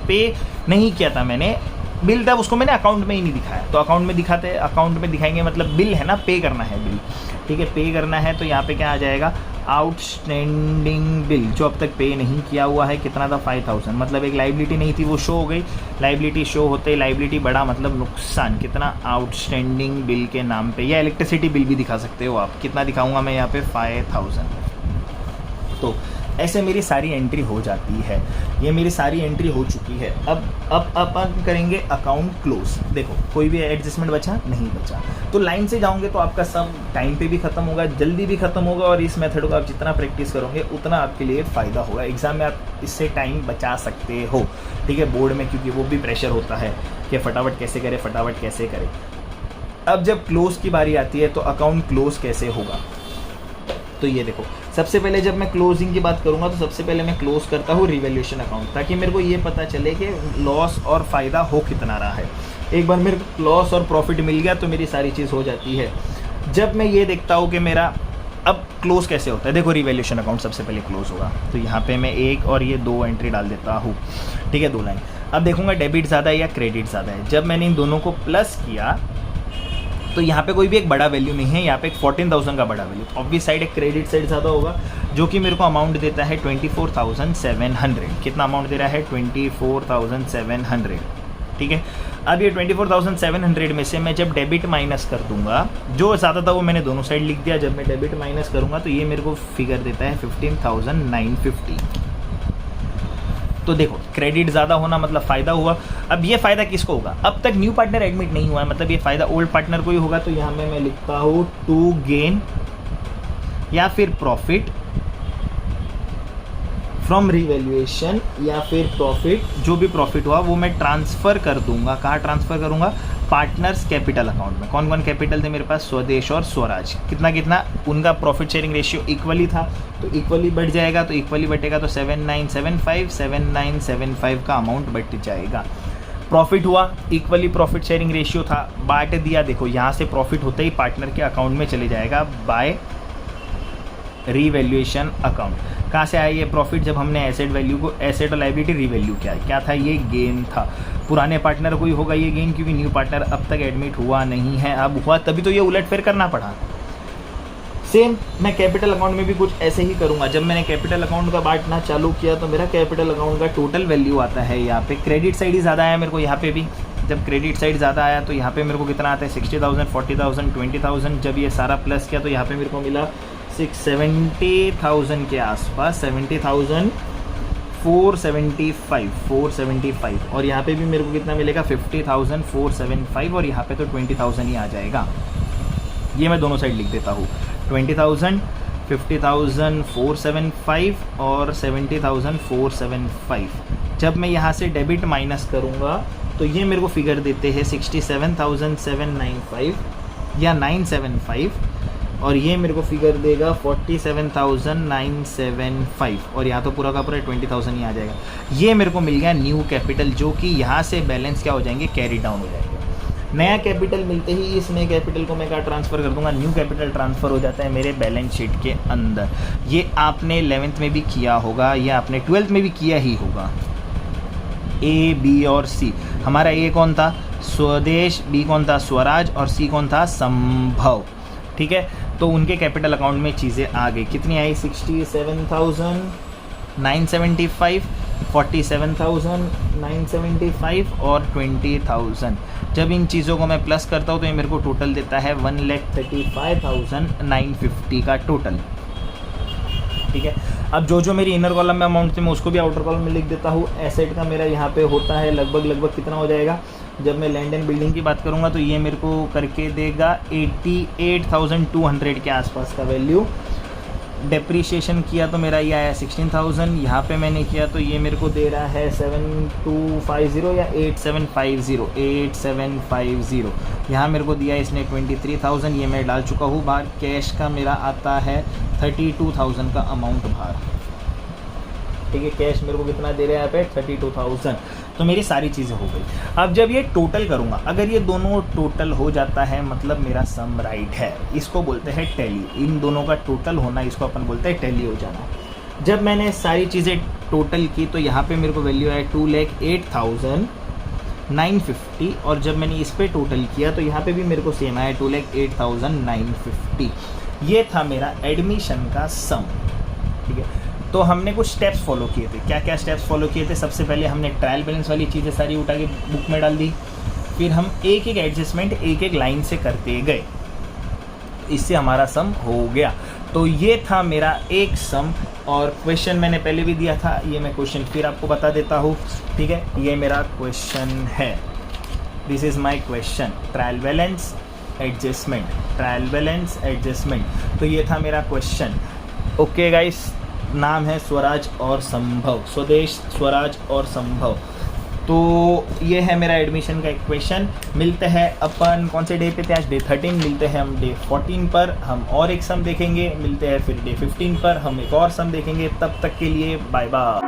Speaker 1: पे नहीं किया था मैंने, बिल था उसको मैंने अकाउंट में ही नहीं दिखाया। तो अकाउंट में दिखाते, अकाउंट में दिखाएंगे मतलब बिल है ना, पे करना है बिल, ठीक है, पे करना है। तो यहाँ पे क्या आ जाएगा? आउटस्टैंडिंग बिल, जो अब तक पे नहीं किया हुआ है। कितना था? 5000। मतलब एक लाइबिलिटी नहीं थी वो शो हो गई, लाइबिलिटी शो होते ही लाइबिलिटी बढ़ा मतलब नुकसान। कितना? आउटस्टैंडिंग बिल के नाम पे, या इलेक्ट्रिसिटी बिल भी दिखा सकते हो आप। कितना दिखाऊंगा मैं यहाँ पे? 5000। तो ऐसे मेरी सारी एंट्री हो जाती है। ये मेरी सारी एंट्री हो चुकी है। अब करेंगे अकाउंट क्लोज। देखो कोई भी एडजस्टमेंट बचा? नहीं बचा। तो लाइन से जाओगे तो आपका सब टाइम पे भी खत्म होगा, जल्दी भी खत्म होगा, और इस मेथड को आप जितना प्रैक्टिस करोगे उतना आपके लिए फ़ायदा होगा। एग्जाम में आप इससे टाइम बचा सकते हो, ठीक है, बोर्ड में, क्योंकि वो भी प्रेशर होता है कि फटाफट कैसे करें, फटाफट कैसे करें। अब जब क्लोज की बारी आती है तो अकाउंट क्लोज कैसे होगा? तो ये देखो, सबसे पहले जब मैं क्लोजिंग की बात करूंगा तो सबसे पहले मैं क्लोज करता हूँ रिवैल्यूएशन अकाउंट, ताकि मेरे को ये पता चले कि लॉस और फ़ायदा हो कितना रहा है। एक बार मेरे को लॉस और प्रॉफिट मिल गया तो मेरी सारी चीज़ हो जाती है। जब मैं ये देखता हूँ कि मेरा अब क्लोज कैसे होता है, देखो रिवैल्यूएशन अकाउंट सबसे पहले क्लोज होगा, तो यहाँ पे मैं 1 और ये 2 एंट्री डाल देता हूँ, ठीक है, 2 लाइन। अब देखूँगा डेबिट ज़्यादा है या क्रेडिट ज़्यादा है। जब मैंने इन दोनों को प्लस किया तो यहाँ पे कोई भी एक बड़ा वैल्यू नहीं है, यहाँ पे एक 14000 का बड़ा वैल्यू, ऑब्वियस साइड एक क्रेडिट साइड ज़्यादा होगा, जो कि मेरे को अमाउंट देता है 24700। कितना अमाउंट दे रहा है? 24700, ठीक है। अब ये 24700 में से मैं जब डेबिट माइनस कर दूंगा, जो ज़्यादा था वो मैंने दोनों साइड लिख दिया, जब मैं डेबिट माइनस करूँगा तो ये मेरे को फिगर देता है 15950। तो देखो क्रेडिट ज़्यादा होना मतलब फ़ायदा हुआ। अब ये फ़ायदा किसको होगा? अब तक न्यू पार्टनर एडमिट नहीं हुआ है, मतलब ये फ़ायदा ओल्ड पार्टनर को ही होगा। तो यहाँ में मैं लिखता हूँ टू गेन या फिर प्रॉफिट फ्रॉम रिवैल्यूएशन, या फिर प्रॉफिट, जो भी प्रॉफिट हुआ वो मैं ट्रांसफ़र कर दूंगा। कहाँ ट्रांसफ़र करूँगा? पार्टनर्स कैपिटल अकाउंट में। कौन कौन कैपिटल थे मेरे पास? स्वदेश और स्वराज। कितना कितना? उनका प्रॉफिट शेयरिंग रेशियो इक्वली था, तो इक्वली बढ़ जाएगा, तो इक्वली बढ़ेगा तो 7975 का अमाउंट बढ़ जाएगा। प्रॉफिट हुआ, इक्वली प्रॉफिट शेयरिंग रेशियो था, बांट दिया। देखो यहाँ से प्रॉफिट होते ही पार्टनर के अकाउंट में चले जाएगा बाय रिवैल्यूएशन अकाउंट। कहाँ से आया ये प्रॉफिट? जब हमने एसेट वैल्यू को, एसेट और लाइबिलिटी रिवैल्यू किया। क्या था ये? गेन था। पुराने पार्टनर को ही होगा ये गेन, क्योंकि न्यू पार्टनर अब तक एडमिट हुआ नहीं है। अब हुआ तभी तो ये उलटफेर करना पड़ा। सेम मैं कैपिटल अकाउंट में भी कुछ ऐसे ही करूँगा। जब मैंने कैपिटल अकाउंट का बांटना चालू किया तो मेरा कैपिटल अकाउंट का टोटल वैल्यू आता है यहाँ पे। क्रेडिट साइड ही ज़्यादा आया मेरे को यहाँ पे भी। जब क्रेडिट साइड ज़्यादा आया तो यहाँ पे मेरे को कितना आता है? 60000, 40000, 20000। जब ये सारा प्लस किया तो यहाँ पे मेरे को मिला 70,000 के आसपास, 70,475। और यहाँ पे भी मेरे को कितना मिलेगा? 50,475, और यहाँ पे तो 20,000 ही आ जाएगा। ये मैं दोनों साइड लिख देता हूँ, 20,000, 50,475 और 70,475। जब मैं यहाँ से डेबिट माइनस करूँगा तो ये मेरे को फिगर देते हैं 67,795 या 975, और ये मेरे को फिगर देगा 47,975, और यहाँ तो पूरा का पूरा 20,000 ही आ जाएगा। ये मेरे को मिल गया न्यू कैपिटल, जो कि यहाँ से बैलेंस क्या हो जाएंगे? कैरी डाउन हो जाएंगे। नया कैपिटल मिलते ही इस नए कैपिटल को मैं क्या ट्रांसफ़र कर दूंगा? न्यू कैपिटल ट्रांसफ़र हो जाता है मेरे बैलेंस शीट के अंदर। ये आपने 11th में भी किया होगा, या आपने 12th में भी किया ही होगा। ए, बी और सी। हमारा ए कौन था? स्वदेश, बी कौन था? स्वराज, और सी कौन था? संभव, ठीक है। तो उनके कैपिटल अकाउंट में चीज़ें आ गई। कितनी आई? 67,975, 47,975 और 20,000। जब इन चीज़ों को मैं प्लस करता हूँ तो ये मेरे को टोटल देता है 1,35,950 का टोटल, ठीक है। अब जो मेरी इनर कॉलम में अमाउंट थी मैं उसको भी आउटर कॉलम में लिख देता हूँ। एसेट का मेरा यहाँ पे होता है लगभग कितना हो जाएगा? जब मैं लैंड एंड बिल्डिंग की बात करूँगा तो ये मेरे को करके देगा 88,200 के आसपास का वैल्यू। डेप्रीशिएशन किया तो मेरा ये आया 16,000, यहाँ पे मैंने किया तो ये मेरे को दे रहा है 7250 या 8750, यहाँ मेरे को दिया इसने 23,000, ये मैं डाल चुका हूँ बाहर। कैश का मेरा आता है 32,000 का अमाउंट बाहर, ठीक है। कैश मेरे को कितना दे रहे हैं यहाँ पे 32,000। तो मेरी सारी चीज़ें हो गई। अब जब ये टोटल करूँगा, अगर ये दोनों टोटल हो जाता है मतलब मेरा सम राइट है, इसको बोलते हैं टैली। इन दोनों का टोटल होना, इसको अपन बोलते हैं टैली हो जाना। जब मैंने सारी चीज़ें टोटल की तो यहाँ पे मेरे को वैल्यू आया 2,08,950, और जब मैंने इस पर टोटल किया तो यहाँ पे भी मेरे को सेम आया 2,08,950। ये था मेरा एडमिशन का सम, ठीक है। तो हमने कुछ स्टेप्स फॉलो किए थे। क्या क्या स्टेप्स फॉलो किए थे? सबसे पहले हमने ट्रायल बैलेंस वाली चीज़ें सारी उठा के बुक में डाल दी, फिर हम एक एक एडजस्टमेंट एक एक लाइन से करते गए, इससे हमारा सम हो गया। तो ये था मेरा एक सम, और क्वेश्चन मैंने पहले भी दिया था, ये मैं क्वेश्चन फिर आपको बता देता हूँ, ठीक है। ये मेरा क्वेश्चन है, this is my question, trial balance adjustment, trial balance adjustment. तो ये था मेरा क्वेश्चन। ओके गाइस, नाम है स्वराज और संभव, स्वदेश स्वराज और संभव। तो ये है मेरा एडमिशन का इक्वेशन। मिलते हैं अपन कौन से डे पे थे आज? डे 13। मिलते हैं हम डे 14 पर, हम और एक सम देखेंगे। मिलते हैं फिर डे 15 पर, हम एक और सम देखेंगे। तब तक के लिए बाय बाय।